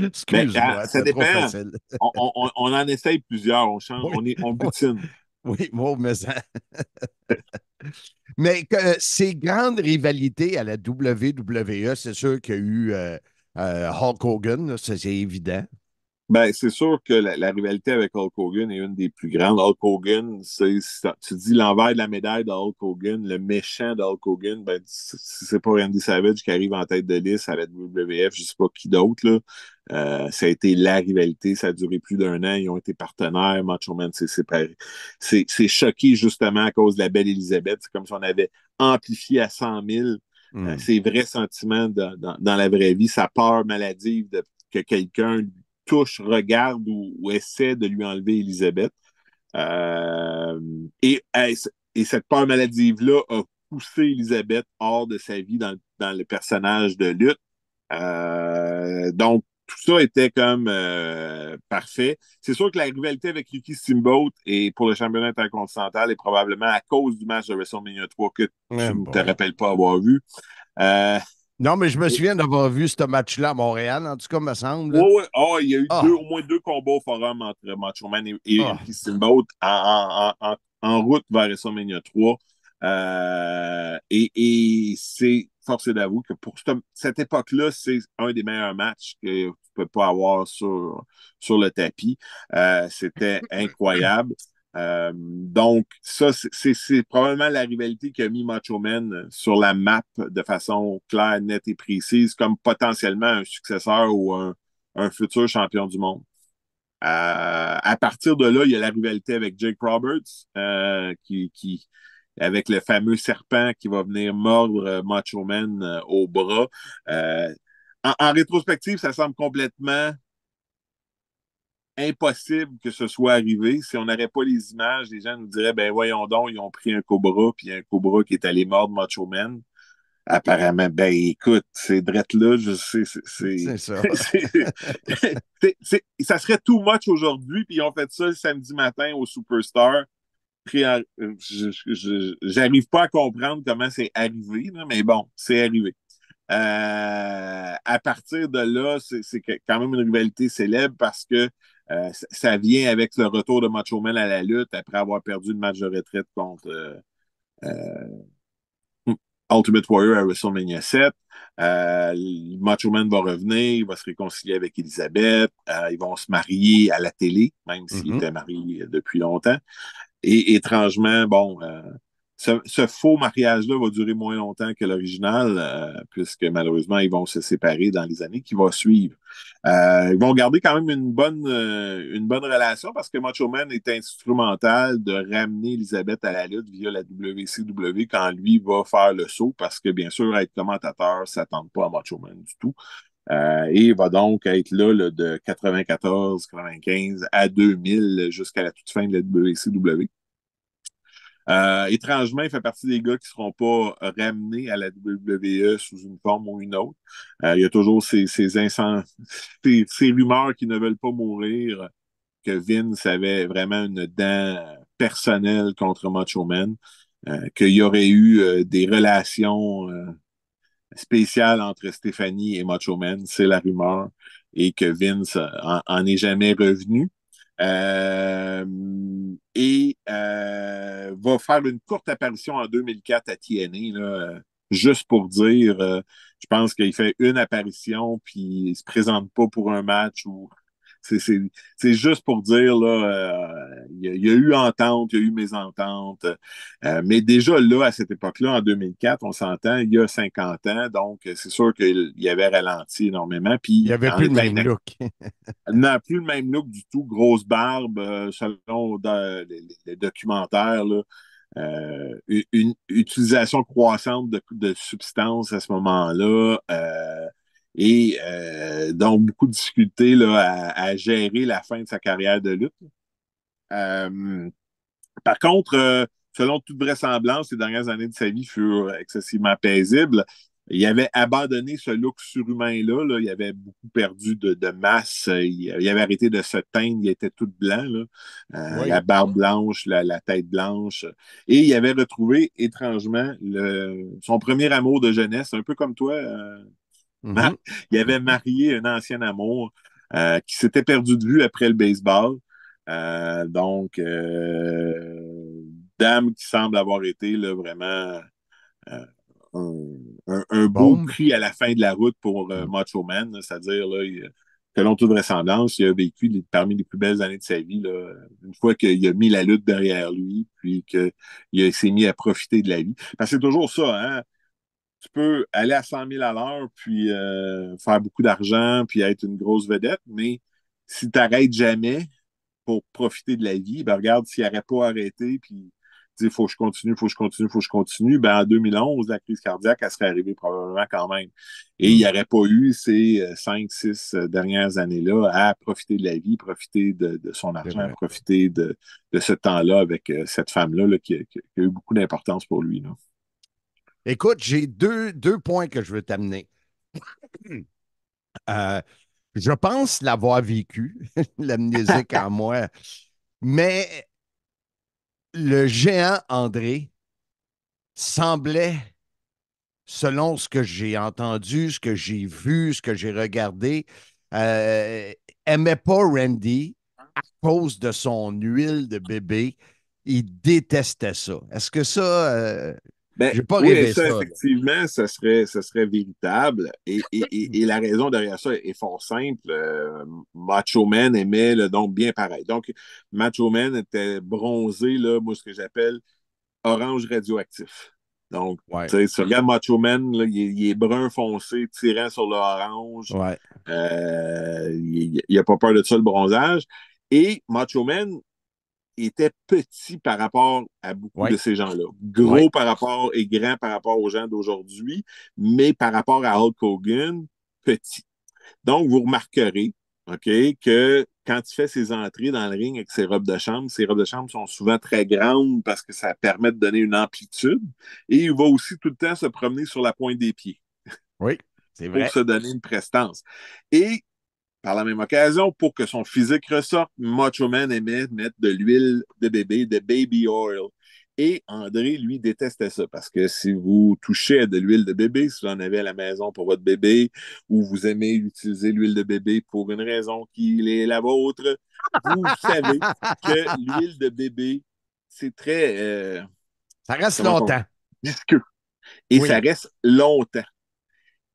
[SPEAKER 9] Excuse-moi,
[SPEAKER 10] ça
[SPEAKER 9] c'est trop
[SPEAKER 10] dépend.
[SPEAKER 9] facile.
[SPEAKER 10] On en essaye plusieurs, on change, on butine.
[SPEAKER 9] Oui, moi, mais ça. Mais ces grandes rivalités à la WWE, c'est sûr qu'il y a eu Hulk Hogan, là, ça, c'est évident.
[SPEAKER 10] Ben, c'est sûr que la rivalité avec Hulk Hogan est une des plus grandes. Hulk Hogan, tu dis l'envers de la médaille de Hulk Hogan, le méchant de Hulk Hogan, ben, c'est pas Randy Savage qui arrive en tête de liste à la WWF, je sais pas qui d'autre, là. Ça a été la rivalité, ça a duré plus d'1 an, ils ont été partenaires, Macho Man s'est séparé. C'est choqué justement à cause de la belle Élisabeth, c'est comme si on avait amplifié à 100 000 ses vrais sentiments dans la vraie vie, sa peur maladive que quelqu'un touche, regarde ou essaie de lui enlever Élisabeth. Et cette peur maladive-là a poussé Élisabeth hors de sa vie dans le personnage de lutte. Donc, tout ça était comme parfait. C'est sûr que la rivalité avec Ricky Steamboat et pour le championnat intercontinental est probablement à cause du match de WrestleMania 3 que tu ne te rappelles pas avoir vu.
[SPEAKER 9] Non, mais je me souviens d'avoir vu ce match-là à Montréal, en tout cas, me semble.
[SPEAKER 10] Oui, oui. Il y a eu au moins 2 combats au forum entre Macho Man et Ricky Steamboat en route vers WrestleMania 3. Et c'est forcé d'avouer que pour cette époque-là, c'est un des meilleurs matchs que tu ne peux pas avoir sur le tapis. C'était incroyable. Donc, ça, c'est probablement la rivalité qui a mis Macho Man sur la map de façon claire, nette et précise, comme potentiellement un successeur ou un futur champion du monde. À partir de là, il y a la rivalité avec Jake Roberts, avec le fameux serpent qui va venir mordre Macho Man au bras. En rétrospective, ça semble complètement impossible que ce soit arrivé. Si on n'aurait pas les images, les gens nous diraient, ben voyons donc, ils ont pris un cobra, puis un cobra qui est allé mordre Macho Man. Apparemment, ben écoute, c'est drette là, je sais,
[SPEAKER 9] c'est ça.
[SPEAKER 10] Ça serait too much aujourd'hui, puis ils ont fait ça le samedi matin au Superstar. J'arrive pas à comprendre comment c'est arrivé, là, mais bon, c'est arrivé. À partir de là, c'est quand même une rivalité célèbre parce que ça vient avec le retour de Macho Man à la lutte après avoir perdu le match de retraite contre Ultimate Warrior à WrestleMania 7. Macho Man va revenir, il va se réconcilier avec Elisabeth, ils vont se marier à la télé, même s'ils étaient mariés depuis longtemps. Et étrangement, bon, ce faux mariage-là va durer moins longtemps que l'original, puisque malheureusement, ils vont se séparer dans les années qui vont suivre. Ils vont garder quand même une bonne relation parce que Macho Man est instrumental de ramener Elisabeth à la lutte via la WCW quand lui va faire le saut parce que, bien sûr, être commentateur, ça ne tente pas à Macho Man du tout. Et il va donc être là, de 94, 95 à 2000 jusqu'à la toute fin de la WCW. Étrangement, il fait partie des gars qui ne seront pas ramenés à la WWE sous une forme ou une autre. Il y a toujours ces rumeurs qui ne veulent pas mourir, que Vince avait vraiment une dent personnelle contre Macho Man, qu'il y aurait eu des relations spéciale entre Stéphanie et Macho Man, c'est la rumeur, et que Vince en est jamais revenu. Va faire une courte apparition en 2004 à TNA, là, juste pour dire, je pense qu'il fait une apparition, puis il se présente pas pour un match ou c'est juste pour dire, là, il y a eu entente, il y a eu mésentente. Mais déjà là, à cette époque-là, en 2004, on s'entend, il y a 50 ans, donc c'est sûr qu'il y avait ralenti énormément. Puis,
[SPEAKER 9] il n'y avait plus le même look.
[SPEAKER 10] Non, plus le même look du tout. Grosse barbe, selon les documentaires, là. Une utilisation croissante de substances à ce moment-là. Donc, beaucoup de difficultés là, à gérer la fin de sa carrière de lutte. Par contre, selon toute vraisemblance, les dernières années de sa vie furent excessivement paisibles. Il avait abandonné ce look surhumain-là. Là. Il avait beaucoup perdu de masse. Il avait arrêté de se teindre. Il était tout blanc. Là.
[SPEAKER 9] Oui.
[SPEAKER 10] La barbe blanche, la tête blanche. Et il avait retrouvé, étrangement, son premier amour de jeunesse, un peu comme toi. Il avait marié un ancien amour qui s'était perdu de vue après le baseball. Donc, dame qui semble avoir été là, vraiment un beau prix à la fin de la route pour Macho Man, c'est-à-dire, là, selon toute vraisemblance, il a vécu parmi les plus belles années de sa vie, là, une fois qu'il a mis la lutte derrière lui, puis qu'il s'est mis à profiter de la vie. Parce que c'est toujours ça, hein? Tu peux aller à 100 000 à l'heure, puis faire beaucoup d'argent, puis être une grosse vedette, mais si tu n'arrêtes jamais pour profiter de la vie, ben regarde, s'il n'aurait pas arrêté, puis dit, faut que je continue, faut que je continue, faut que je continue, ben en 2011, la crise cardiaque, elle serait arrivée probablement quand même. Et il n'y aurait pas eu ces 5-6 dernières années-là à profiter de la vie, profiter de son argent, profiter de ce temps-là avec cette femme-là là, qui a eu beaucoup d'importance pour lui. Là.
[SPEAKER 9] Écoute, j'ai deux points que je veux t'amener. Je pense l'avoir vécu, l'amnésique en moi, mais le géant André semblait, selon ce que j'ai entendu, ce que j'ai vu, ce que j'ai regardé, aimait pas Randy à cause de son huile de bébé. Il détestait ça. Est-ce que ça... j'ai pas rêvé ça.
[SPEAKER 10] Effectivement, ça serait véritable. Et la raison derrière ça est fort simple. Macho Man aimait le donc bien pareil. Donc, Macho Man était bronzé, là, moi, ce que j'appelle orange radioactif. Donc, tu sais, si tu regardes Macho Man, là, il est brun foncé, tirant sur l'orange.
[SPEAKER 9] Ouais.
[SPEAKER 10] Il n'a pas peur de ça, le bronzage. Et Macho Man était petit par rapport à beaucoup de ces gens-là. Gros par rapport et grand par rapport aux gens d'aujourd'hui, mais par rapport à Hulk Hogan, petit. Donc, vous remarquerez, OK, que quand il fait ses entrées dans le ring avec ses robes de chambre sont souvent très grandes parce que ça permet de donner une amplitude. Et il va aussi tout le temps se promener sur la pointe des pieds.
[SPEAKER 9] Oui, c'est vrai.
[SPEAKER 10] Pour se donner une prestance. Et par la même occasion, pour que son physique ressorte, Macho Man aimait mettre de l'huile de bébé, de baby oil. Et André, lui, détestait ça parce que si vous touchez à de l'huile de bébé, si vous en avez à la maison pour votre bébé, ou vous aimez utiliser l'huile de bébé pour une raison qui est la vôtre, vous savez que l'huile de bébé, c'est très...
[SPEAKER 9] ça reste longtemps.
[SPEAKER 10] Visqueux. Et ça reste longtemps.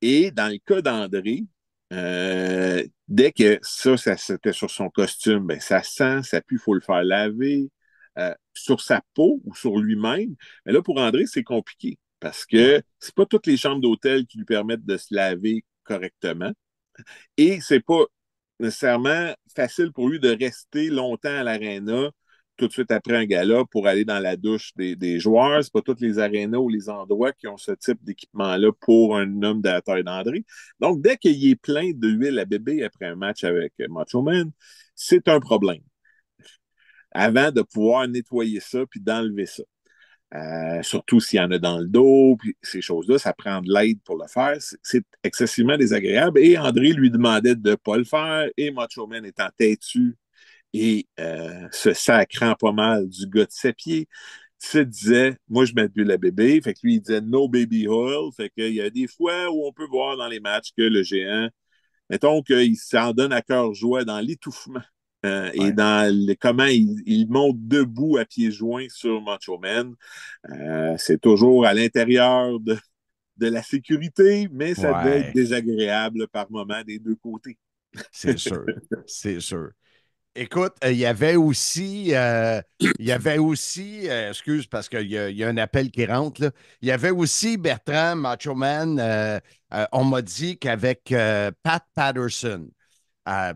[SPEAKER 10] Et dans le cas d'André, dès que ça c'était sur son costume, ben, ça sent, ça pue, il faut le faire laver sur sa peau ou sur lui-même. Mais là, pour André, c'est compliqué parce que c'est pas toutes les chambres d'hôtel qui lui permettent de se laver correctement. Et c'est pas nécessairement facile pour lui de rester longtemps à l'aréna tout de suite après un gala pour aller dans la douche des joueurs. C'est pas toutes les arénas ou les endroits qui ont ce type d'équipement-là pour un homme de la taille d'André. Donc, dès qu'il est plein d'huile à bébé après un match avec Macho Man, c'est un problème. Avant de pouvoir nettoyer ça puis d'enlever ça. Surtout s'il y en a dans le dos, puis ces choses-là, ça prend de l'aide pour le faire. C'est excessivement désagréable. Et André lui demandait de ne pas le faire. Et Macho Man étant têtu et se sacrant pas mal du gars de ses pieds, se disait, moi je mets de l'huile à bébé. Fait que lui, il disait no baby oil. Fait qu'il y a des fois où on peut voir dans les matchs que le géant, mettons qu'il s'en donne à cœur joie dans l'étouffement. Et dans comment il monte debout à pieds joints sur Macho Man. C'est toujours à l'intérieur de la sécurité, mais ça devait être désagréable par moment des deux côtés.
[SPEAKER 9] C'est sûr, c'est sûr. Écoute, il y avait aussi, excuse parce qu'il y a un appel qui rentre, là. Il y avait aussi Bertrand Macho Man, on m'a dit qu'avec Pat Patterson,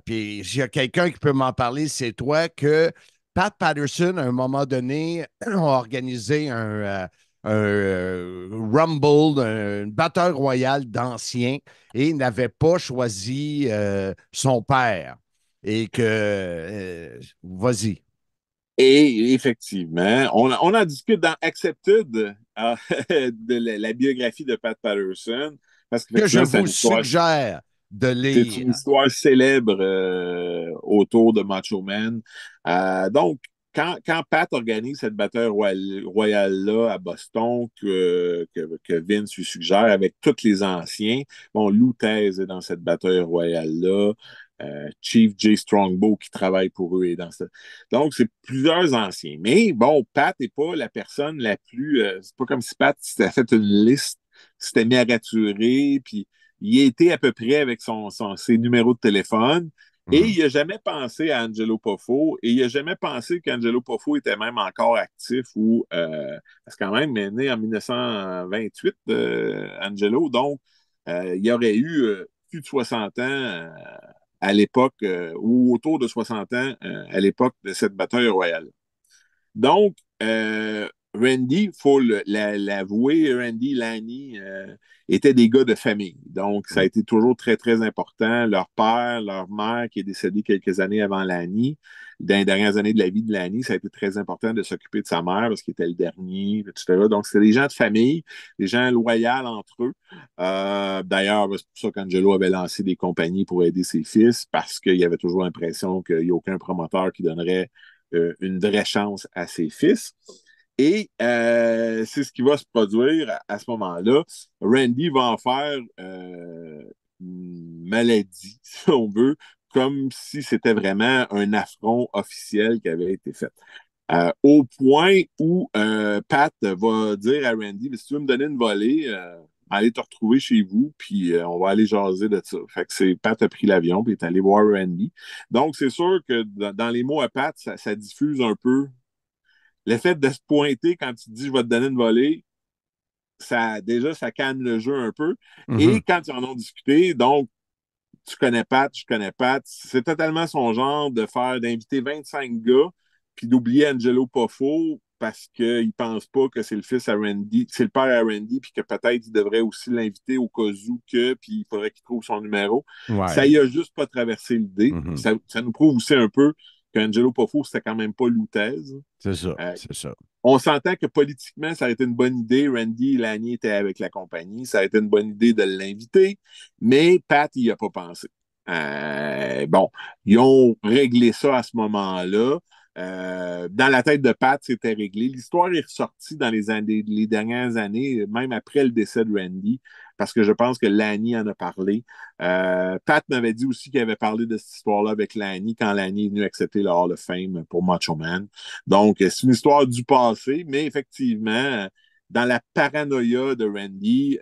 [SPEAKER 9] puis s'il y a quelqu'un qui peut m'en parler, c'est toi, que Pat Patterson, à un moment donné, a organisé un Rumble, un batteur royal d'anciens, et n'avait pas choisi son père. Et que... vas-y.
[SPEAKER 10] Et effectivement, on en discute dans Accepted, de la biographie de Pat Patterson, parce
[SPEAKER 9] Que je
[SPEAKER 10] qu'effectivement,
[SPEAKER 9] vous suggère de
[SPEAKER 10] c'est une
[SPEAKER 9] lire.
[SPEAKER 10] histoire célèbre autour de Macho Man. Donc, quand Pat organise cette bataille royale-là à Boston que Vince lui suggère avec tous les anciens, bon, Lou Thesz est dans cette bataille royale-là. Chief J. Strongbow qui travaille pour eux est dans ça. Donc, c'est plusieurs anciens. Mais bon, Pat n'est pas la personne la plus. C'est pas comme si Pat s'était fait une liste, s'était mis à raturer, puis il était à peu près avec ses numéros de téléphone. Et il n'a jamais pensé à Angelo Poffo, et il n'a jamais pensé qu'Angelo Poffo était même encore actif parce que quand même, il est né en 1928, Angelo, donc il aurait eu plus de 60 ans à l'époque, ou autour de 60 ans à l'époque de cette bataille royale. Donc, Randy, il faut l'avouer, Randy, Lanny étaient des gars de famille. Donc, ça a été toujours très, très important. Leur père, leur mère, qui est décédée quelques années avant Lanny, dans les dernières années de la vie de Lanny, ça a été très important de s'occuper de sa mère parce qu'il était le dernier, etc. Donc, c'était des gens de famille, des gens loyaux entre eux. D'ailleurs, c'est pour ça qu'Angelo avait lancé des compagnies pour aider ses fils parce qu'il y avait toujours l'impression qu'il n'y a aucun promoteur qui donnerait une vraie chance à ses fils. Et c'est ce qui va se produire à ce moment-là. Randy va en faire une maladie, si on veut, comme si c'était vraiment un affront officiel qui avait été fait. Au point où Pat va dire à Randy, si tu veux me donner une volée, aller te retrouver chez vous, puis on va aller jaser de ça. Fait que Pat a pris l'avion, puis est allé voir Randy. Donc, c'est sûr que dans les mots à Pat, ça diffuse un peu. Le fait de se pointer quand tu te dis je vais te donner une volée, déjà, ça calme le jeu un peu. Et quand ils en ont discuté, donc, tu connais Pat, je connais Pat, c'est totalement son genre d'inviter 25 gars, puis d'oublier Angelo Poffo parce qu'il ne pense pas que c'est le fils à Randy, c'est le père à Randy, puis que peut-être il devrait aussi l'inviter au cas où puis il faudrait qu'il trouve son numéro.
[SPEAKER 9] Ouais.
[SPEAKER 10] Ça y a juste pas traversé l'idée. Ça nous prouve aussi un peu qu'Angelo Poffo, c'était quand même pas Lou Thesz.
[SPEAKER 9] C'est ça, c'est ça.
[SPEAKER 10] On s'entend que politiquement, ça a été une bonne idée. Randy Lanier était avec la compagnie. Ça a été une bonne idée de l'inviter, mais Pat, il n'y a pas pensé. Bon, ils ont réglé ça à ce moment-là. Dans la tête de Pat, c'était réglé. L'histoire est ressortie dans les dernières années, même après le décès de Randy, parce que je pense que Lanny en a parlé. Pat m'avait dit aussi qu'il avait parlé de cette histoire-là avec Lanny quand Lanny est venu accepter le Hall of Fame pour Macho Man. Donc, c'est une histoire du passé, mais effectivement, dans la paranoïa de Randy,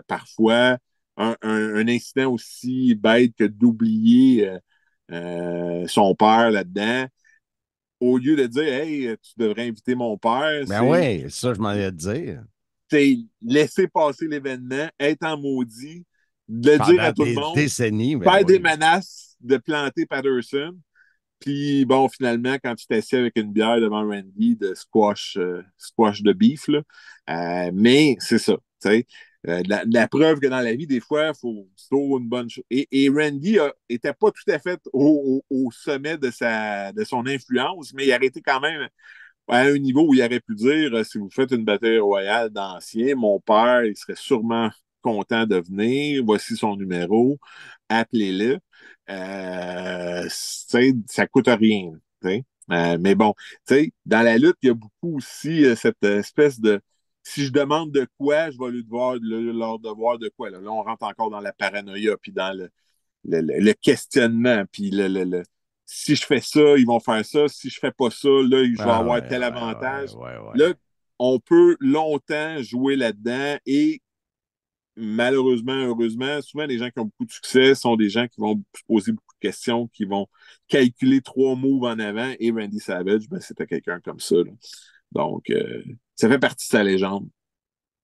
[SPEAKER 10] parfois, un incident aussi bête que d'oublier son père là-dedans, au lieu de dire hey, tu devrais inviter mon père,
[SPEAKER 9] ben oui, ça, je m'en allais te dire.
[SPEAKER 10] C'est laisser passer l'événement, être en maudit, de
[SPEAKER 9] pendant
[SPEAKER 10] dire à tout
[SPEAKER 9] des
[SPEAKER 10] le monde,
[SPEAKER 9] décennies, ben
[SPEAKER 10] faire
[SPEAKER 9] oui.
[SPEAKER 10] des menaces de planter Patterson. Puis bon, finalement, quand tu t'assieds avec une bière devant Randy de squash de beef, là, mais c'est ça, tu sais. La preuve que dans la vie, des fois, il faut toujours une bonne chose. Et Randy n'était pas tout à fait au sommet de son influence, mais il a été quand même à un niveau où il aurait pu dire si vous faites une bataille royale d'anciens, mon père, il serait sûrement content de venir. Voici son numéro. Appelez-le. Ça coûte rien. Mais bon, dans la lutte, il y a beaucoup aussi cette espèce de si je demande de quoi, je vais leur devoir de quoi. Là, on rentre encore dans la paranoïa, puis dans le questionnement, puis si je fais ça, ils vont faire ça. Si je fais pas ça, là, je vais avoir tel avantage. Là, on peut longtemps jouer là-dedans et malheureusement, heureusement, souvent les gens qui ont beaucoup de succès sont des gens qui vont se poser beaucoup de questions, qui vont calculer 3 moves en avant et Randy Savage, ben, c'était quelqu'un comme ça. Là. Donc, ça fait partie de sa légende.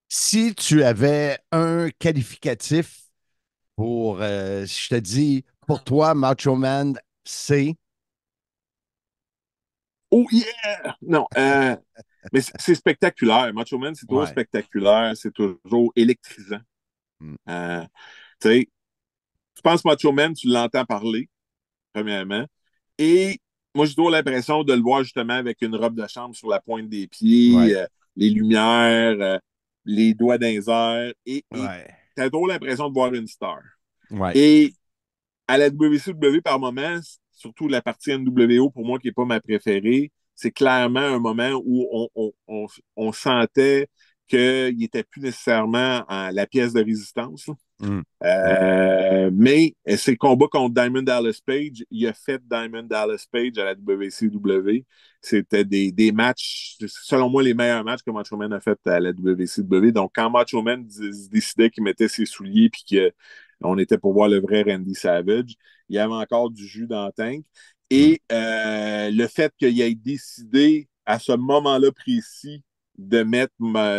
[SPEAKER 9] Si tu avais un qualificatif pour, si je te dis, pour toi, Macho Man, c'est...
[SPEAKER 10] Oh yeah! Non, mais c'est spectaculaire. Macho Man, c'est toujours spectaculaire, c'est toujours électrisant. Tu sais, tu penses Macho Man, tu l'entends parler, premièrement. Et moi, j'ai toujours l'impression de le voir justement avec une robe de chambre sur la pointe des pieds,
[SPEAKER 9] Ouais.
[SPEAKER 10] les lumières, les doigts dans les airs, et
[SPEAKER 9] Ouais.
[SPEAKER 10] t'as toujours l'impression de voir une star.
[SPEAKER 9] Ouais.
[SPEAKER 10] Et à la WCW, par moment, surtout la partie NWO, pour moi, qui n'est pas ma préférée, c'est clairement un moment où on sentait qu'il n'était plus nécessairement la pièce de résistance.
[SPEAKER 9] Mm.
[SPEAKER 10] Mais ses combats contre Diamond Dallas Page, il a fait Diamond Dallas Page à la WCW. C'était des matchs, selon moi, les meilleurs matchs que Macho Man a fait à la WCW. Donc, quand Macho Man décidait qu'il mettait ses souliers et qu'on était pour voir le vrai Randy Savage, il y avait encore du jus dans le tank. Et le fait qu'il ait décidé à ce moment-là précis de mettre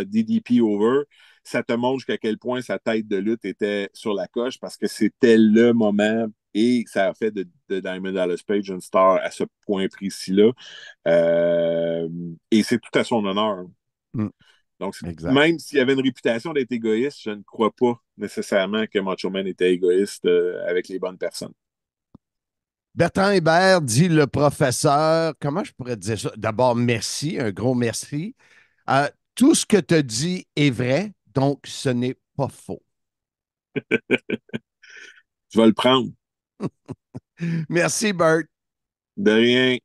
[SPEAKER 10] DDP over, ça te montre jusqu'à quel point sa tête de lutte était sur la coche parce que c'était le moment et ça a fait de Diamond Dallas Page une star à ce point précis-là. Et c'est tout à son honneur. Donc, même s'il avait une réputation d'être égoïste, je ne crois pas nécessairement que Macho Man était égoïste avec les bonnes personnes.
[SPEAKER 9] Bertrand Hébert dit le professeur, comment je pourrais dire ça? D'abord, merci, un gros merci. Tout ce que tu as dit est vrai, donc ce n'est pas faux.
[SPEAKER 10] Je vais le prendre.
[SPEAKER 9] Merci, Bert.
[SPEAKER 10] De rien.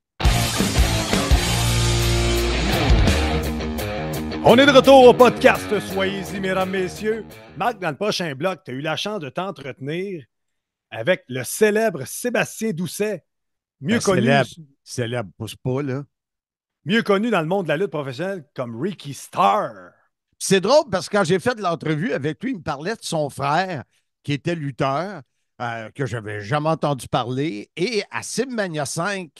[SPEAKER 8] On est de retour au podcast. Soyez-y, mesdames, messieurs. Marc, dans le prochain bloc, tu as eu la chance de t'entretenir avec le célèbre Sébastien Doucet, mieux connu
[SPEAKER 9] Célèbre, pousse pas, là.
[SPEAKER 8] Mieux connu dans le monde de la lutte professionnelle comme Ricky Starr.
[SPEAKER 9] C'est drôle parce que quand j'ai fait l'entrevue avec lui, il me parlait de son frère qui était lutteur, que je n'avais jamais entendu parler. Et à Simmania 5,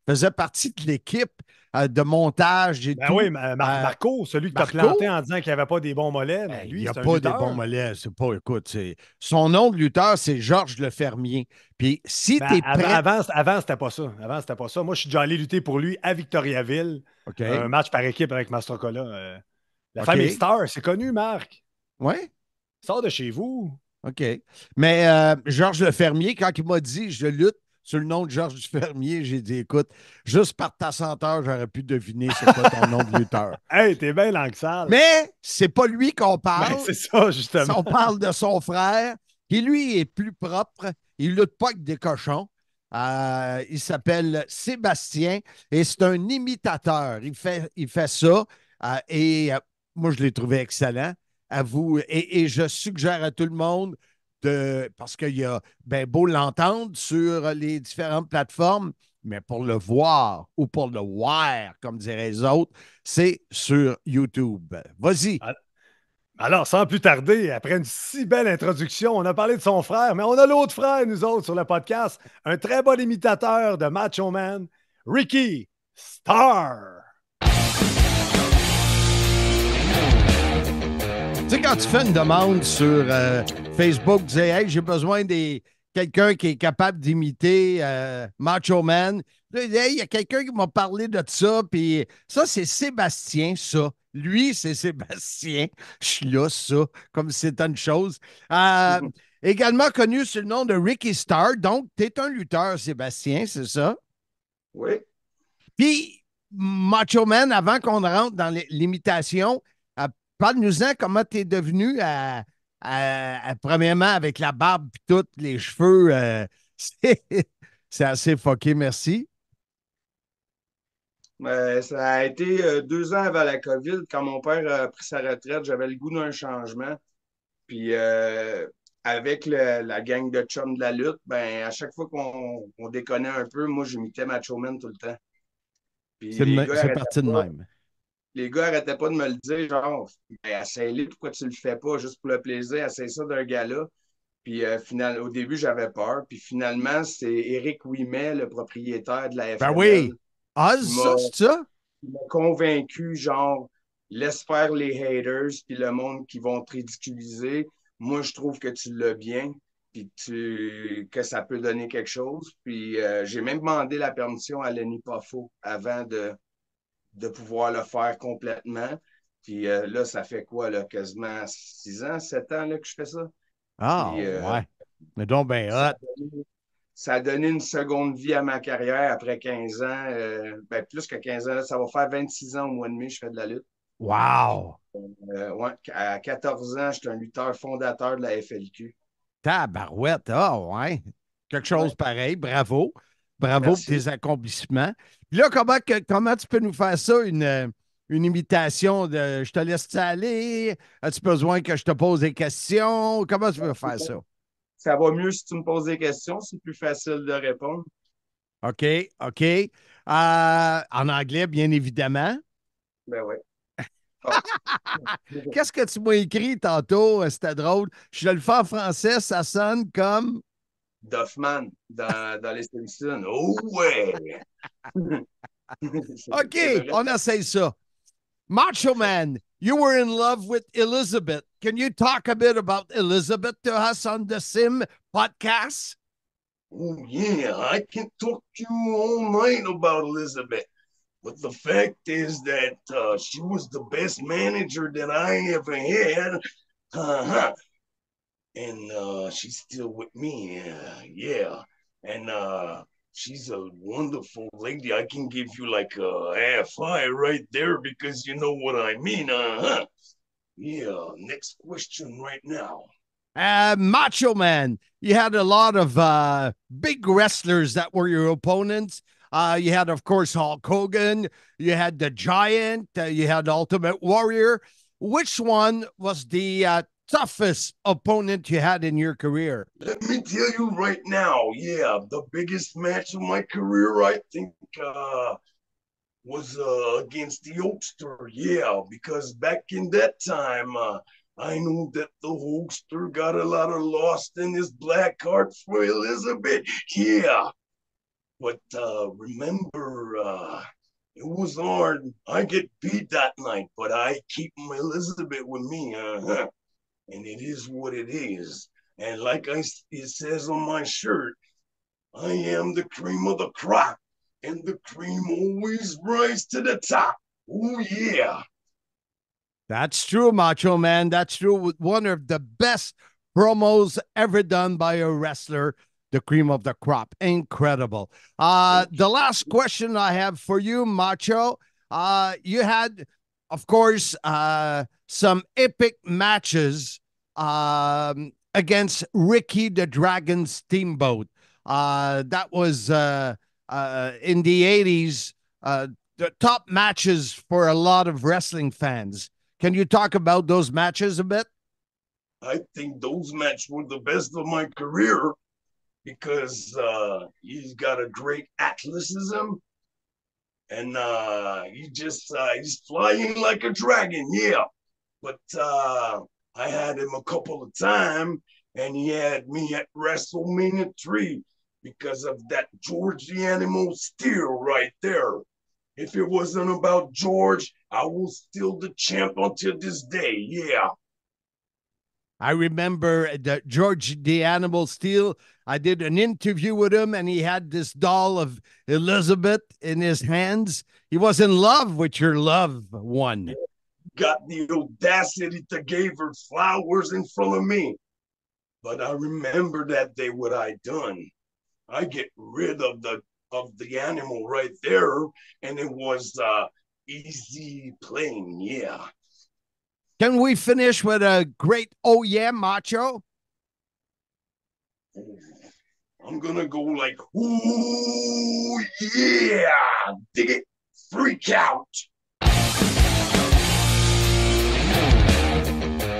[SPEAKER 9] faisait partie de l'équipe de montage et tout.
[SPEAKER 8] Oui, Marco, celui que tu as planté en disant qu'il n'y avait pas des bons mollets. Mais lui,
[SPEAKER 9] il n'y a
[SPEAKER 8] c'est
[SPEAKER 9] pas
[SPEAKER 8] un
[SPEAKER 9] des
[SPEAKER 8] lutteur.
[SPEAKER 9] bons mollets. C'est pas, écoute, son nom de lutteur, c'est Georges Lefermier. Puis si tu es prêt.
[SPEAKER 8] Avant, c'était pas ça. Avant, c'était pas ça. Moi, je suis déjà allé lutter pour lui à Victoriaville.
[SPEAKER 9] Okay.
[SPEAKER 8] Un match par équipe avec Mastrocola. La famille Starr, c'est connu, Marc.
[SPEAKER 9] Oui.
[SPEAKER 8] Sors de chez vous.
[SPEAKER 9] OK. Mais Georges Lefermier, quand il m'a dit je lutte sur le nom de Georges Lefermier, j'ai dit écoute, juste par ta senteur, j'aurais pu deviner c'est quoi ton nom de lutteur.
[SPEAKER 8] Hey, t'es bien langue-sale.
[SPEAKER 9] Mais c'est pas lui qu'on parle.
[SPEAKER 8] Ben, c'est ça, justement.
[SPEAKER 9] On parle de son frère, qui lui est plus propre. Il lutte pas avec des cochons. Il s'appelle Sébastien et c'est un imitateur. Il fait ça et moi, je l'ai trouvé excellent. À vous. Et je suggère à tout le monde parce qu'il y a ben beau l'entendre sur les différentes plateformes, mais pour le voir ou pour le voir, comme diraient les autres, c'est sur YouTube. Vas-y.
[SPEAKER 8] Alors, sans plus tarder, après une si belle introduction, on a parlé de son frère, mais on a l'autre frère, nous autres, sur le podcast, un très bon imitateur de Macho Man, Ricky Starr.
[SPEAKER 9] Tu sais, quand tu fais une demande sur Facebook, tu dis hey, j'ai besoin de quelqu'un qui est capable d'imiter Macho Man. Hey, il y a quelqu'un qui m'a parlé de ça, puis ça, c'est Sébastien, ça. Lui, c'est Sébastien. Je suis là, ça, comme si c'était une chose. Également connu sous le nom de Ricky Starr. Donc, tu es un lutteur, Sébastien, c'est ça?
[SPEAKER 3] Oui.
[SPEAKER 9] Puis, Macho Man, avant qu'on rentre dans l'imitation, parle-nous-en comment tu es devenu premièrement avec la barbe et tout, les cheveux. C'est assez fucké, merci.
[SPEAKER 11] Ça a été 2 ans avant la COVID, quand mon père a pris sa retraite, j'avais le goût d'un changement. Puis avec la gang de chums de la lutte, ben à chaque fois qu'on déconnait un peu, moi j'imitais Macho Man tout le temps.
[SPEAKER 9] C'est parti de même.
[SPEAKER 11] Les gars n'arrêtaient pas de me le dire, genre, ben, essaye-le, pourquoi tu le fais pas, juste pour le plaisir, essaye ça d'un gars-là. Puis au début, j'avais peur. Puis finalement, c'est Éric Ouimet, le propriétaire de la FNL.
[SPEAKER 9] Ben oui! Ah, c'est ça?
[SPEAKER 11] Il m'a convaincu, genre, laisse faire les haters, puis le monde qui vont te ridiculiser. Moi, je trouve que tu l'as bien, puis que ça peut donner quelque chose. Puis j'ai même demandé la permission à Lenny Poffo avant de pouvoir le faire complètement. Puis là, ça fait quoi, là, quasiment 6 ans, 7 ans là, que je fais ça.
[SPEAKER 9] Ah,
[SPEAKER 11] puis,
[SPEAKER 9] ouais. Mais donc, ben hot.
[SPEAKER 11] ça a donné une seconde vie à ma carrière après 15 ans. Ben, plus que 15 ans, ça va faire 26 ans au mois de mai, je fais de la lutte.
[SPEAKER 9] Wow!
[SPEAKER 11] Ouais, à 14 ans, j'étais un lutteur fondateur de la FLQ.
[SPEAKER 9] Tabarouette, ah ouais. Quelque chose pareil, bravo. Bravo
[SPEAKER 11] Merci.
[SPEAKER 9] pour tes accomplissements. Puis là, comment tu peux nous faire ça, une imitation de je te laisse aller? As-tu besoin que je te pose des questions? Comment tu veux faire ça?
[SPEAKER 11] Ça va mieux si tu me poses des questions, c'est plus facile de répondre.
[SPEAKER 9] OK, OK. En anglais, bien évidemment.
[SPEAKER 11] Ben ouais.
[SPEAKER 9] Qu'est-ce que tu m'as écrit tantôt? C'était drôle. Je le fais en français, ça sonne comme.
[SPEAKER 11] Duffman dans les Simpsons. Oh ouais!
[SPEAKER 9] OK, on essaye ça. Macho Man, you were in love with Elizabeth. Can you talk a bit about Elizabeth to us on the Sim podcast?
[SPEAKER 11] Oh yeah, I can talk to you all night about Elizabeth. But the fact is that she was the best manager that I ever had. And she's still with me. Yeah. And she's a wonderful lady. I can give you like a half high right there because you know what I mean. Yeah. Next question right now.
[SPEAKER 9] Macho Man, you had a lot of big wrestlers that were your opponents. You had, of course, Hulk Hogan. You had the Giant. You had Ultimate Warrior. Which one was the toughest opponent you had in your career?
[SPEAKER 11] Let me tell you right now, yeah, the biggest match of my career, I think, was against the Hulkster, yeah, because back in that time, I knew that the Hulkster got a lot of lost in his black heart for Elizabeth, yeah. But remember, it was hard. I get beat that night, but I keep my Elizabeth with me, and it is what it is. And like it says on my shirt, I am the cream of the crop, and the cream always rises to the top. Oh, yeah.
[SPEAKER 9] That's true, Macho Man. That's true. One of the best promos ever done by a wrestler, the cream of the crop. Incredible. The last question I have for you, Macho. You had, of course, some epic matches against Ricky the Dragon Steamboat. That was in the 80s, the top matches for a lot of wrestling fans. Can you talk about those matches a bit?
[SPEAKER 11] I think those matches were the best of my career because he's got a great athleticism and he's flying like a dragon, yeah. But I had him a couple of times and he had me at WrestleMania 3 because of that George the Animal Steel right there. If it wasn't about George, I was still the champ until this day, yeah.
[SPEAKER 9] I remember that George the Animal Steel. I did an interview with him, and he had this doll of Elizabeth in his hands. He was in love with your loved one.
[SPEAKER 11] Got the audacity to give her flowers in front of me. But I remember that day what I done. I get rid of the animal right there, and it was easy playing, yeah.
[SPEAKER 9] Can we finish with a great oh yeah, Macho?
[SPEAKER 11] I'm gonna go like, ooh yeah, dig it, freak out.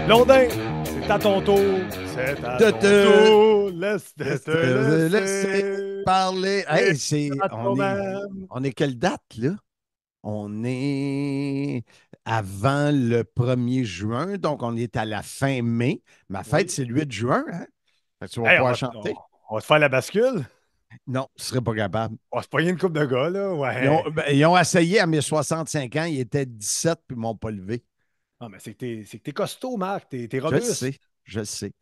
[SPEAKER 8] Blondin, c'est à ton tour. C'est à ton tour. Laisse te laisser
[SPEAKER 9] parler. Hey, on est quelle date, là? On est avant le 1er juin, donc on est à la fin mai. Ma fête, c'est le 8 juin. Hein? Fait que tu vas pouvoir chanter.
[SPEAKER 8] On va te faire la bascule?
[SPEAKER 9] Non, je ne serais pas capable.
[SPEAKER 8] On va se poigner une coupe de gars, là. Ouais.
[SPEAKER 9] Ils ont essayé à mes 65 ans. Ils étaient 17 puis ils ne m'ont pas levé.
[SPEAKER 8] Ah, mais c'est que t'es costaud, Marc. T'es robuste.
[SPEAKER 9] Je sais.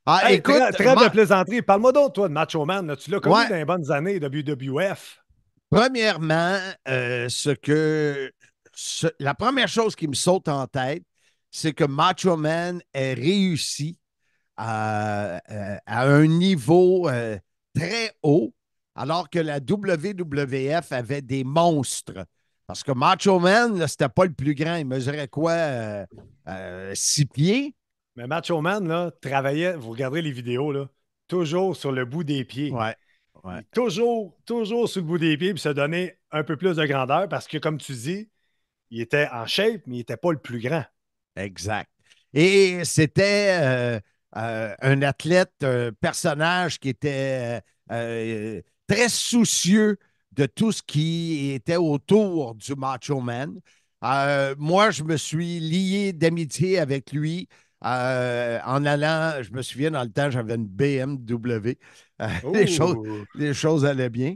[SPEAKER 8] Ah, hey, écoute, trêve de plaisanterie. Parle-moi donc, toi, de Macho Man. Là. Tu l'as connu dans les bonnes années, WWF.
[SPEAKER 9] Premièrement, la première chose qui me saute en tête, c'est que Macho Man ait réussi à un niveau très haut, alors que la WWF avait des monstres. Parce que Macho Man, là, c'était pas le plus grand. Il mesurait quoi? 6 pieds?
[SPEAKER 8] Mais Macho Man, là, travaillait, vous regarderez les vidéos, là, toujours sur le bout des pieds.
[SPEAKER 9] Ouais. Ouais.
[SPEAKER 8] Toujours sur le bout des pieds, puis se donner un peu plus de grandeur parce que, comme tu dis, il était en shape, mais il n'était pas le plus grand.
[SPEAKER 9] Exact. Et c'était un athlète, un personnage qui était très soucieux de tout ce qui était autour du Macho Man. Moi, je me suis lié d'amitié avec lui en allant, je me souviens, dans le temps, j'avais une BMW. Les choses allaient bien.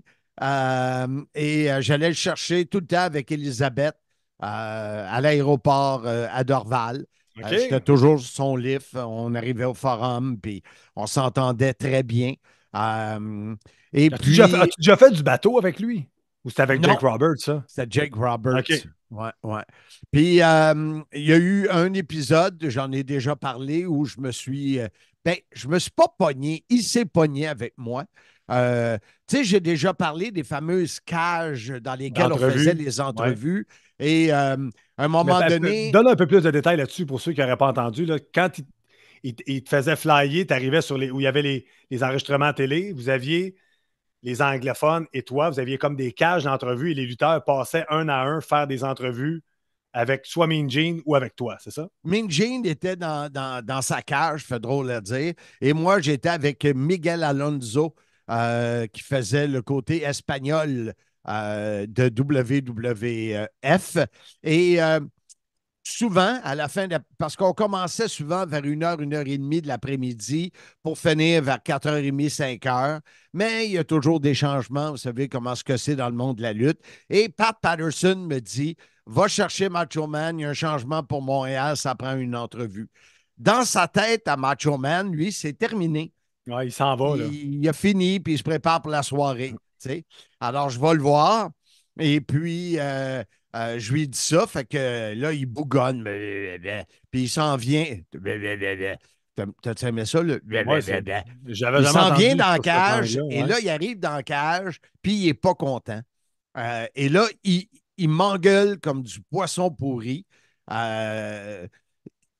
[SPEAKER 9] Et j'allais le chercher tout le temps avec Elisabeth à l'aéroport à Dorval.
[SPEAKER 8] Okay.
[SPEAKER 9] J'étais toujours sur son lift. On arrivait au forum, puis on s'entendait très bien. Et puis,
[SPEAKER 8] as-tu déjà fait du bateau avec lui? Ou c'était avec
[SPEAKER 9] non,
[SPEAKER 8] Jake Roberts, ça?
[SPEAKER 9] C'était Jake Roberts.
[SPEAKER 8] Okay.
[SPEAKER 9] Ouais, ouais. Puis, il y a eu un épisode, j'en ai déjà parlé, où je me suis pas pogné. Il s'est pogné avec moi. Tu sais, j'ai déjà parlé des fameuses cages dans lesquelles on faisait les entrevues. Ouais. Et à un moment donné.
[SPEAKER 8] Donne un peu plus de détails là-dessus pour ceux qui n'auraient pas entendu. Là. Quand il te faisait flyer, tu arrivais sur où il y avait les enregistrements télé, vous aviez les anglophones et toi, vous aviez comme des cages d'entrevues et les lutteurs passaient un à un faire des entrevues avec soit Mean Gene ou avec toi, c'est ça?
[SPEAKER 9] Mean Gene était dans sa cage, fait drôle à dire. Et moi, j'étais avec Miguel Alonso, qui faisait le côté espagnol de WWF. Et souvent, à la fin, parce qu'on commençait souvent vers 1h, 1h30 de l'après-midi pour finir vers 4h30, 5h. Mais il y a toujours des changements. Vous savez comment c'est dans le monde de la lutte. Et Pat Patterson me dit, va chercher Macho Man, il y a un changement pour Montréal, ça prend une entrevue. Dans sa tête, à Macho Man, lui, c'est terminé.
[SPEAKER 8] Ouais, il s'en va.
[SPEAKER 9] Il a fini, puis il se prépare pour la soirée. T'sais. Alors, je vais le voir. Et puis, je lui dis ça, fait que là, il bougonne. Puis il s'en vient. T'as-tu aimé ça?
[SPEAKER 8] J'avais
[SPEAKER 9] il s'en vient dans la
[SPEAKER 8] ça,
[SPEAKER 9] cage,
[SPEAKER 8] ouais.
[SPEAKER 9] et là, il arrive dans la cage, puis il n'est pas content. Et là, il m'engueule comme du poisson pourri.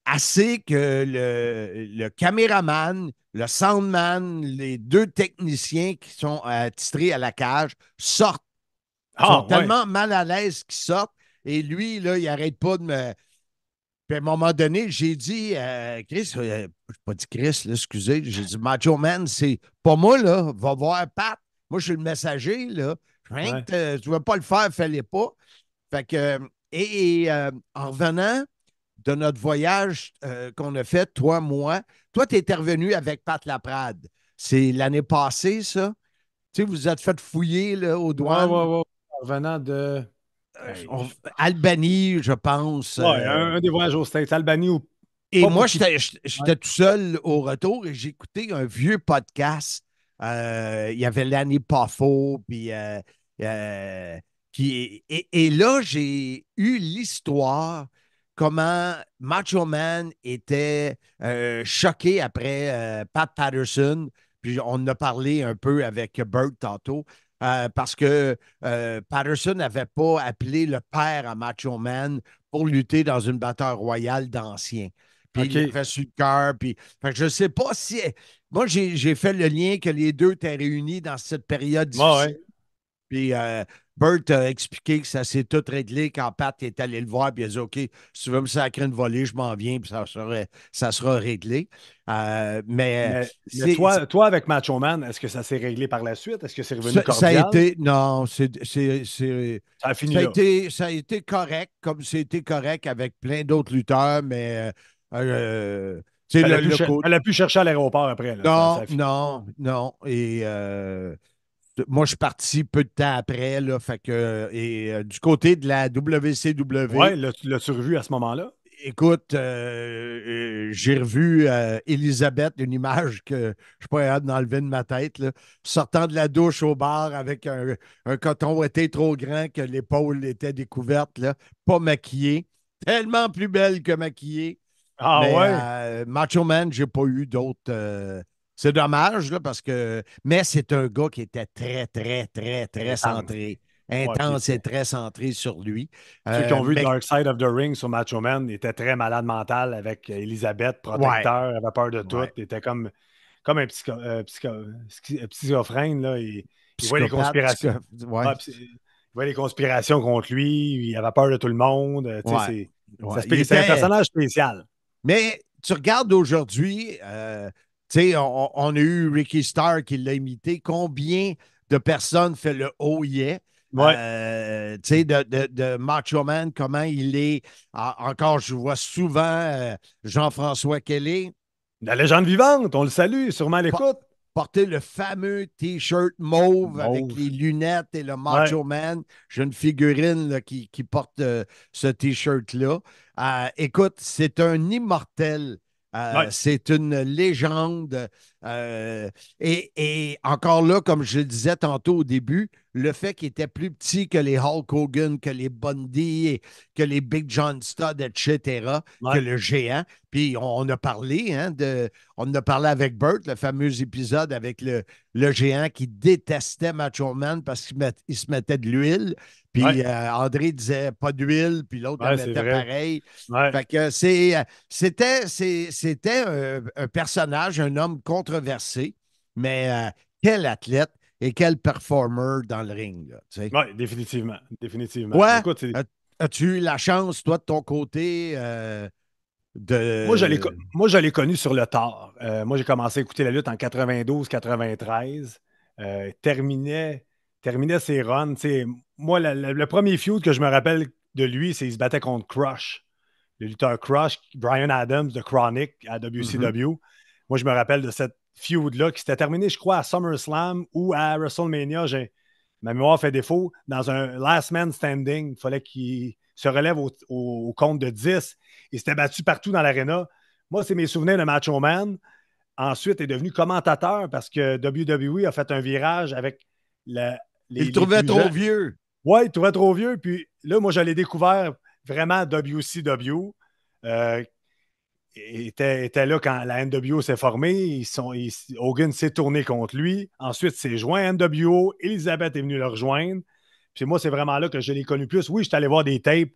[SPEAKER 9] Assez que le caméraman, le soundman, les deux techniciens qui sont attitrés à la cage sortent. Ils sont tellement mal à l'aise qu'ils sortent. Et lui, là, il n'arrête pas de me. Puis à un moment donné, j'ai dit, Chris, je n'ai pas dit Chris, là, excusez, j'ai dit Macho Man, c'est pas moi, là, va voir Pat. Moi, je suis le messager, là. Tu ne veux pas le faire, fais-le pas. Fait que, en revenant de notre voyage qu'on a fait, toi, moi, toi, tu es intervenu avec Pat Laprade. C'est l'année passée, ça? Tu sais, vous êtes fait fouiller là, aux douanes.
[SPEAKER 8] Ouais. Revenant de.
[SPEAKER 9] Albanie, je pense.
[SPEAKER 8] Ouais, un des voyages aux States, Albanie ou.
[SPEAKER 9] Et moi, j'étais tout seul au retour et j'ai écouté un vieux podcast. Il y avait Lanny Poffo, puis. Et là, j'ai eu l'histoire comment Macho Man était choqué après Pat Patterson. Puis on en a parlé un peu avec Bert tantôt. Parce que Patterson n'avait pas appelé le père à Macho Man pour lutter dans une bataille royale d'anciens. Puis il l'a fait sur le cœur. Puis, je ne sais pas si. Moi, j'ai fait le lien que les deux étaient réunis dans cette période difficile. Puis Bert a expliqué que ça s'est tout réglé quand Pat est allé le voir, puis il a dit OK, si tu veux me sacrer une volée, je m'en viens, puis ça sera réglé. Mais
[SPEAKER 8] toi, avec Macho Man, est-ce que ça s'est réglé par la suite? Est-ce que c'est revenu cordial?
[SPEAKER 9] Ça a été. Non, ça
[SPEAKER 8] a fini là.
[SPEAKER 9] Ça a été correct, comme c'était correct avec plein d'autres lutteurs, mais.
[SPEAKER 8] Elle a pu chercher à l'aéroport après. Là,
[SPEAKER 9] non. Et. Moi, je suis parti peu de temps après, là, fait que, du côté de la WCW.
[SPEAKER 8] Oui, l'as-tu revu à ce moment-là?
[SPEAKER 9] Écoute, j'ai revu Elisabeth, une image que je ne suis pas capable d'enlever de ma tête, là, sortant de la douche au bar avec un coton ouaté trop grand que l'épaule était découverte, là, pas maquillée, tellement plus belle que maquillée.
[SPEAKER 8] Ah
[SPEAKER 9] mais,
[SPEAKER 8] ouais?
[SPEAKER 9] Macho Man, j'ai pas eu d'autres C'est dommage, là, parce que. Mais c'est un gars qui était très, très, très, très
[SPEAKER 8] Intense.
[SPEAKER 9] centré. Intense et très centré sur lui.
[SPEAKER 8] Ceux qui ont vu
[SPEAKER 9] mais-
[SPEAKER 8] Dark Side of the Ring sur Macho Man étaient très malade mental avec Elisabeth, protecteur, avait peur de tout.
[SPEAKER 9] Ouais.
[SPEAKER 8] Il était comme un schizophrène. Là. Il voit les conspirations.
[SPEAKER 9] Ouais.
[SPEAKER 8] Il voit les conspirations contre lui. Il avait peur de tout le monde.
[SPEAKER 9] Ouais.
[SPEAKER 8] C'est un personnage spécial.
[SPEAKER 9] Mais tu regardes aujourd'hui, on a eu Ricky Starr qui l'a imité. Combien de personnes fait le oh yeah?
[SPEAKER 8] Ouais.
[SPEAKER 9] De Macho Man, comment il est. Encore, je vois souvent Jean-François Kelly.
[SPEAKER 8] La légende vivante, on le salue, sûrement à l'écoute.
[SPEAKER 9] Porter le fameux T-shirt mauve avec les lunettes et le Macho Man. J'ai une figurine là, qui porte ce T-shirt-là. Écoute, c'est un immortel. C'est une légende. Et encore là, comme je le disais tantôt au début, le fait qu'il était plus petit que les Hulk Hogan, que les Bundy, que les Big John Studd, etc., que le géant. Puis on a parlé, on a parlé avec Burt, le fameux épisode avec le géant qui détestait Macho Man parce qu'il se mettait de l'huile. Puis André disait pas d'huile, puis l'autre mettait pareil. Fait que c'était un personnage, un homme controversé, mais quel athlète et quel performer dans le ring.
[SPEAKER 8] Oui, définitivement. Définitivement.
[SPEAKER 9] Ouais.
[SPEAKER 8] Écoute,
[SPEAKER 9] as-tu eu la chance, toi, de ton côté, de.
[SPEAKER 8] Moi, je l'ai connu sur le tard. Moi, j'ai commencé à écouter la lutte en 92-93. Terminait ses runs. Moi, le premier feud que je me rappelle de lui, c'est qu'il se battait contre Crush. Le lutteur Crush, Brian Adams de Chronic à WCW. Moi, je me rappelle de cette feud-là qui s'était terminée, je crois, à SummerSlam ou à WrestleMania. Ma mémoire fait défaut. Dans un last man standing, il fallait qu'il se relève au compte de 10. Il s'était battu partout dans l'aréna. Moi, c'est mes souvenirs de Macho Man. Ensuite, il est devenu commentateur parce que WWE a fait un virage avec
[SPEAKER 9] il trouvait trop vieux.
[SPEAKER 8] Oui, il trouvait trop vieux. Puis là, moi, je l'ai découvert vraiment WCW. Il était là quand la NWO s'est formée. Hogan s'est tourné contre lui. Ensuite, s'est joint à NWO. Elisabeth est venue le rejoindre. Puis moi, c'est vraiment là que je l'ai connu plus. Oui, je suis allé voir des tapes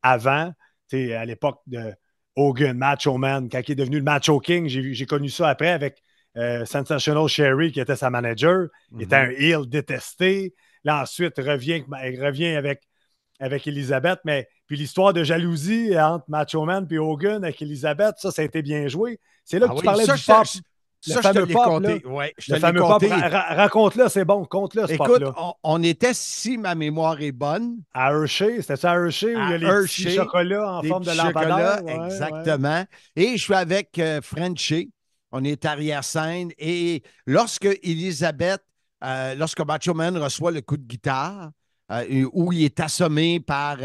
[SPEAKER 8] avant, à l'époque de Hogan, Macho Man, quand il est devenu le Macho King. J'ai connu ça après avec Sensational Sherry, qui était sa manager. Il était un heel détesté. Là, ensuite, il revient avec Elisabeth, mais puis l'histoire de jalousie entre Macho Man et Hogan avec Elisabeth, ça a été bien joué. C'est là que tu parlais du pop.
[SPEAKER 9] Le fameux pop. Ouais,
[SPEAKER 8] le fameux pop. Raconte-le, c'est bon. Conte-le, ce pop-là.
[SPEAKER 9] Écoute, on était, si ma mémoire est bonne.
[SPEAKER 8] À Hershey. C'était ça à Hershey où il y a les petits chocolats en forme de lampadaire.
[SPEAKER 9] Exactement. Et je suis avec Frenchie. On est arrière-scène. Et lorsque Elisabeth, lorsque Macho Man reçoit le coup de guitare, où il est assommé par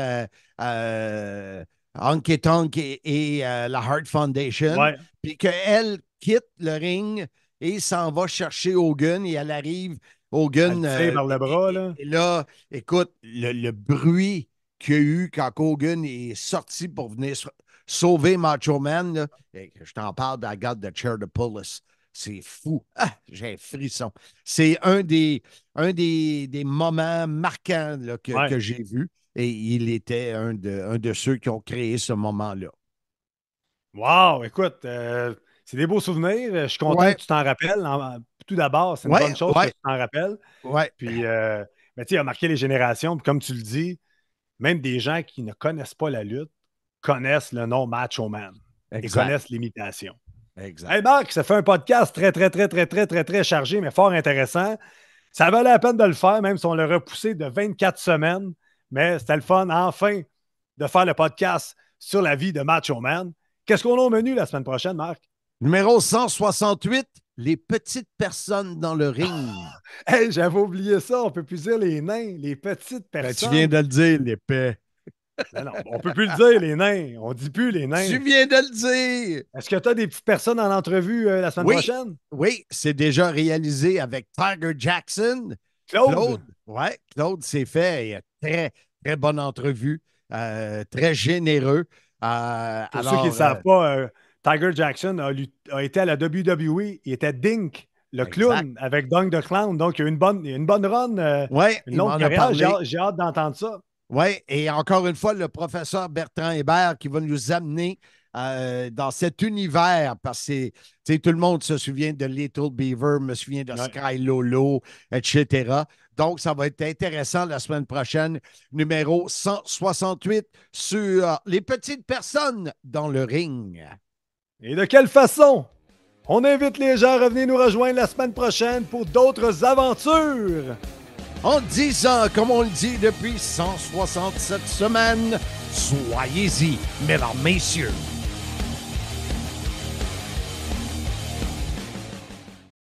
[SPEAKER 9] Honky Tonk et la Heart Foundation, puis qu'elle quitte le ring et s'en va chercher Hogan et elle arrive, Hogan...
[SPEAKER 8] par le bras, là.
[SPEAKER 9] Et là, écoute, le bruit qu'il y a eu quand Hogan est sorti pour venir sauver Macho Man, là, je t'en parle de la garde de Chair de Pulis. C'est fou. Ah, j'ai un frisson. C'est un des moments marquants là, que j'ai vus. Et il était un de ceux qui ont créé ce moment-là.
[SPEAKER 8] Wow! Écoute, c'est des beaux souvenirs. Je suis content que tu t'en rappelles. Tout d'abord, c'est une bonne chose que tu t'en rappelles. Puis, mais tu sais, il a marqué les générations. Puis comme tu le dis, même des gens qui ne connaissent pas la lutte connaissent le nom Macho Man. Et connaissent l'imitation.
[SPEAKER 9] Exact.
[SPEAKER 8] Hey Marc, ça fait un podcast très, très, très, très, très, très, très chargé, mais fort intéressant. Ça valait la peine de le faire, même si on l'a repoussé de 24 semaines. Mais c'était le fun, enfin, de faire le podcast sur la vie de Macho Man. Qu'est-ce qu'on a au menu la semaine prochaine, Marc?
[SPEAKER 9] Numéro 168, les petites personnes dans le ring.
[SPEAKER 8] Hey, j'avais oublié ça. On ne peut plus dire les nains, les petites personnes.
[SPEAKER 9] Ben, tu viens de le dire, l'épais.
[SPEAKER 8] Non, on ne peut plus le dire, les nains. On ne dit plus les nains.
[SPEAKER 9] Tu viens de le dire.
[SPEAKER 8] Est-ce que tu as des petites personnes en entrevue la semaine prochaine?
[SPEAKER 9] Oui, c'est déjà réalisé avec Tiger Jackson.
[SPEAKER 8] Claude.
[SPEAKER 9] Claude, c'est fait. Il a très, très bonne entrevue. Très généreux.
[SPEAKER 8] Pour ceux qui ne savent pas, Tiger Jackson a été à la WWE. Il était Dink, le clown, avec Dunk the Clown. Donc, il y a une bonne run. Une longue carrière. J'ai hâte d'entendre ça.
[SPEAKER 9] Oui, et encore une fois, le professeur Bertrand Hébert qui va nous amener dans cet univers, parce que tout le monde se souvient de Little Beaver, me souvient de Sky Lolo, etc. Donc, ça va être intéressant la semaine prochaine, numéro 168 sur les petites personnes dans le ring.
[SPEAKER 8] Et de quelle façon? On invite les gens à revenir nous rejoindre la semaine prochaine pour d'autres aventures.
[SPEAKER 9] En disant, comme on le dit depuis 167 semaines, soyez-y, mesdames, messieurs.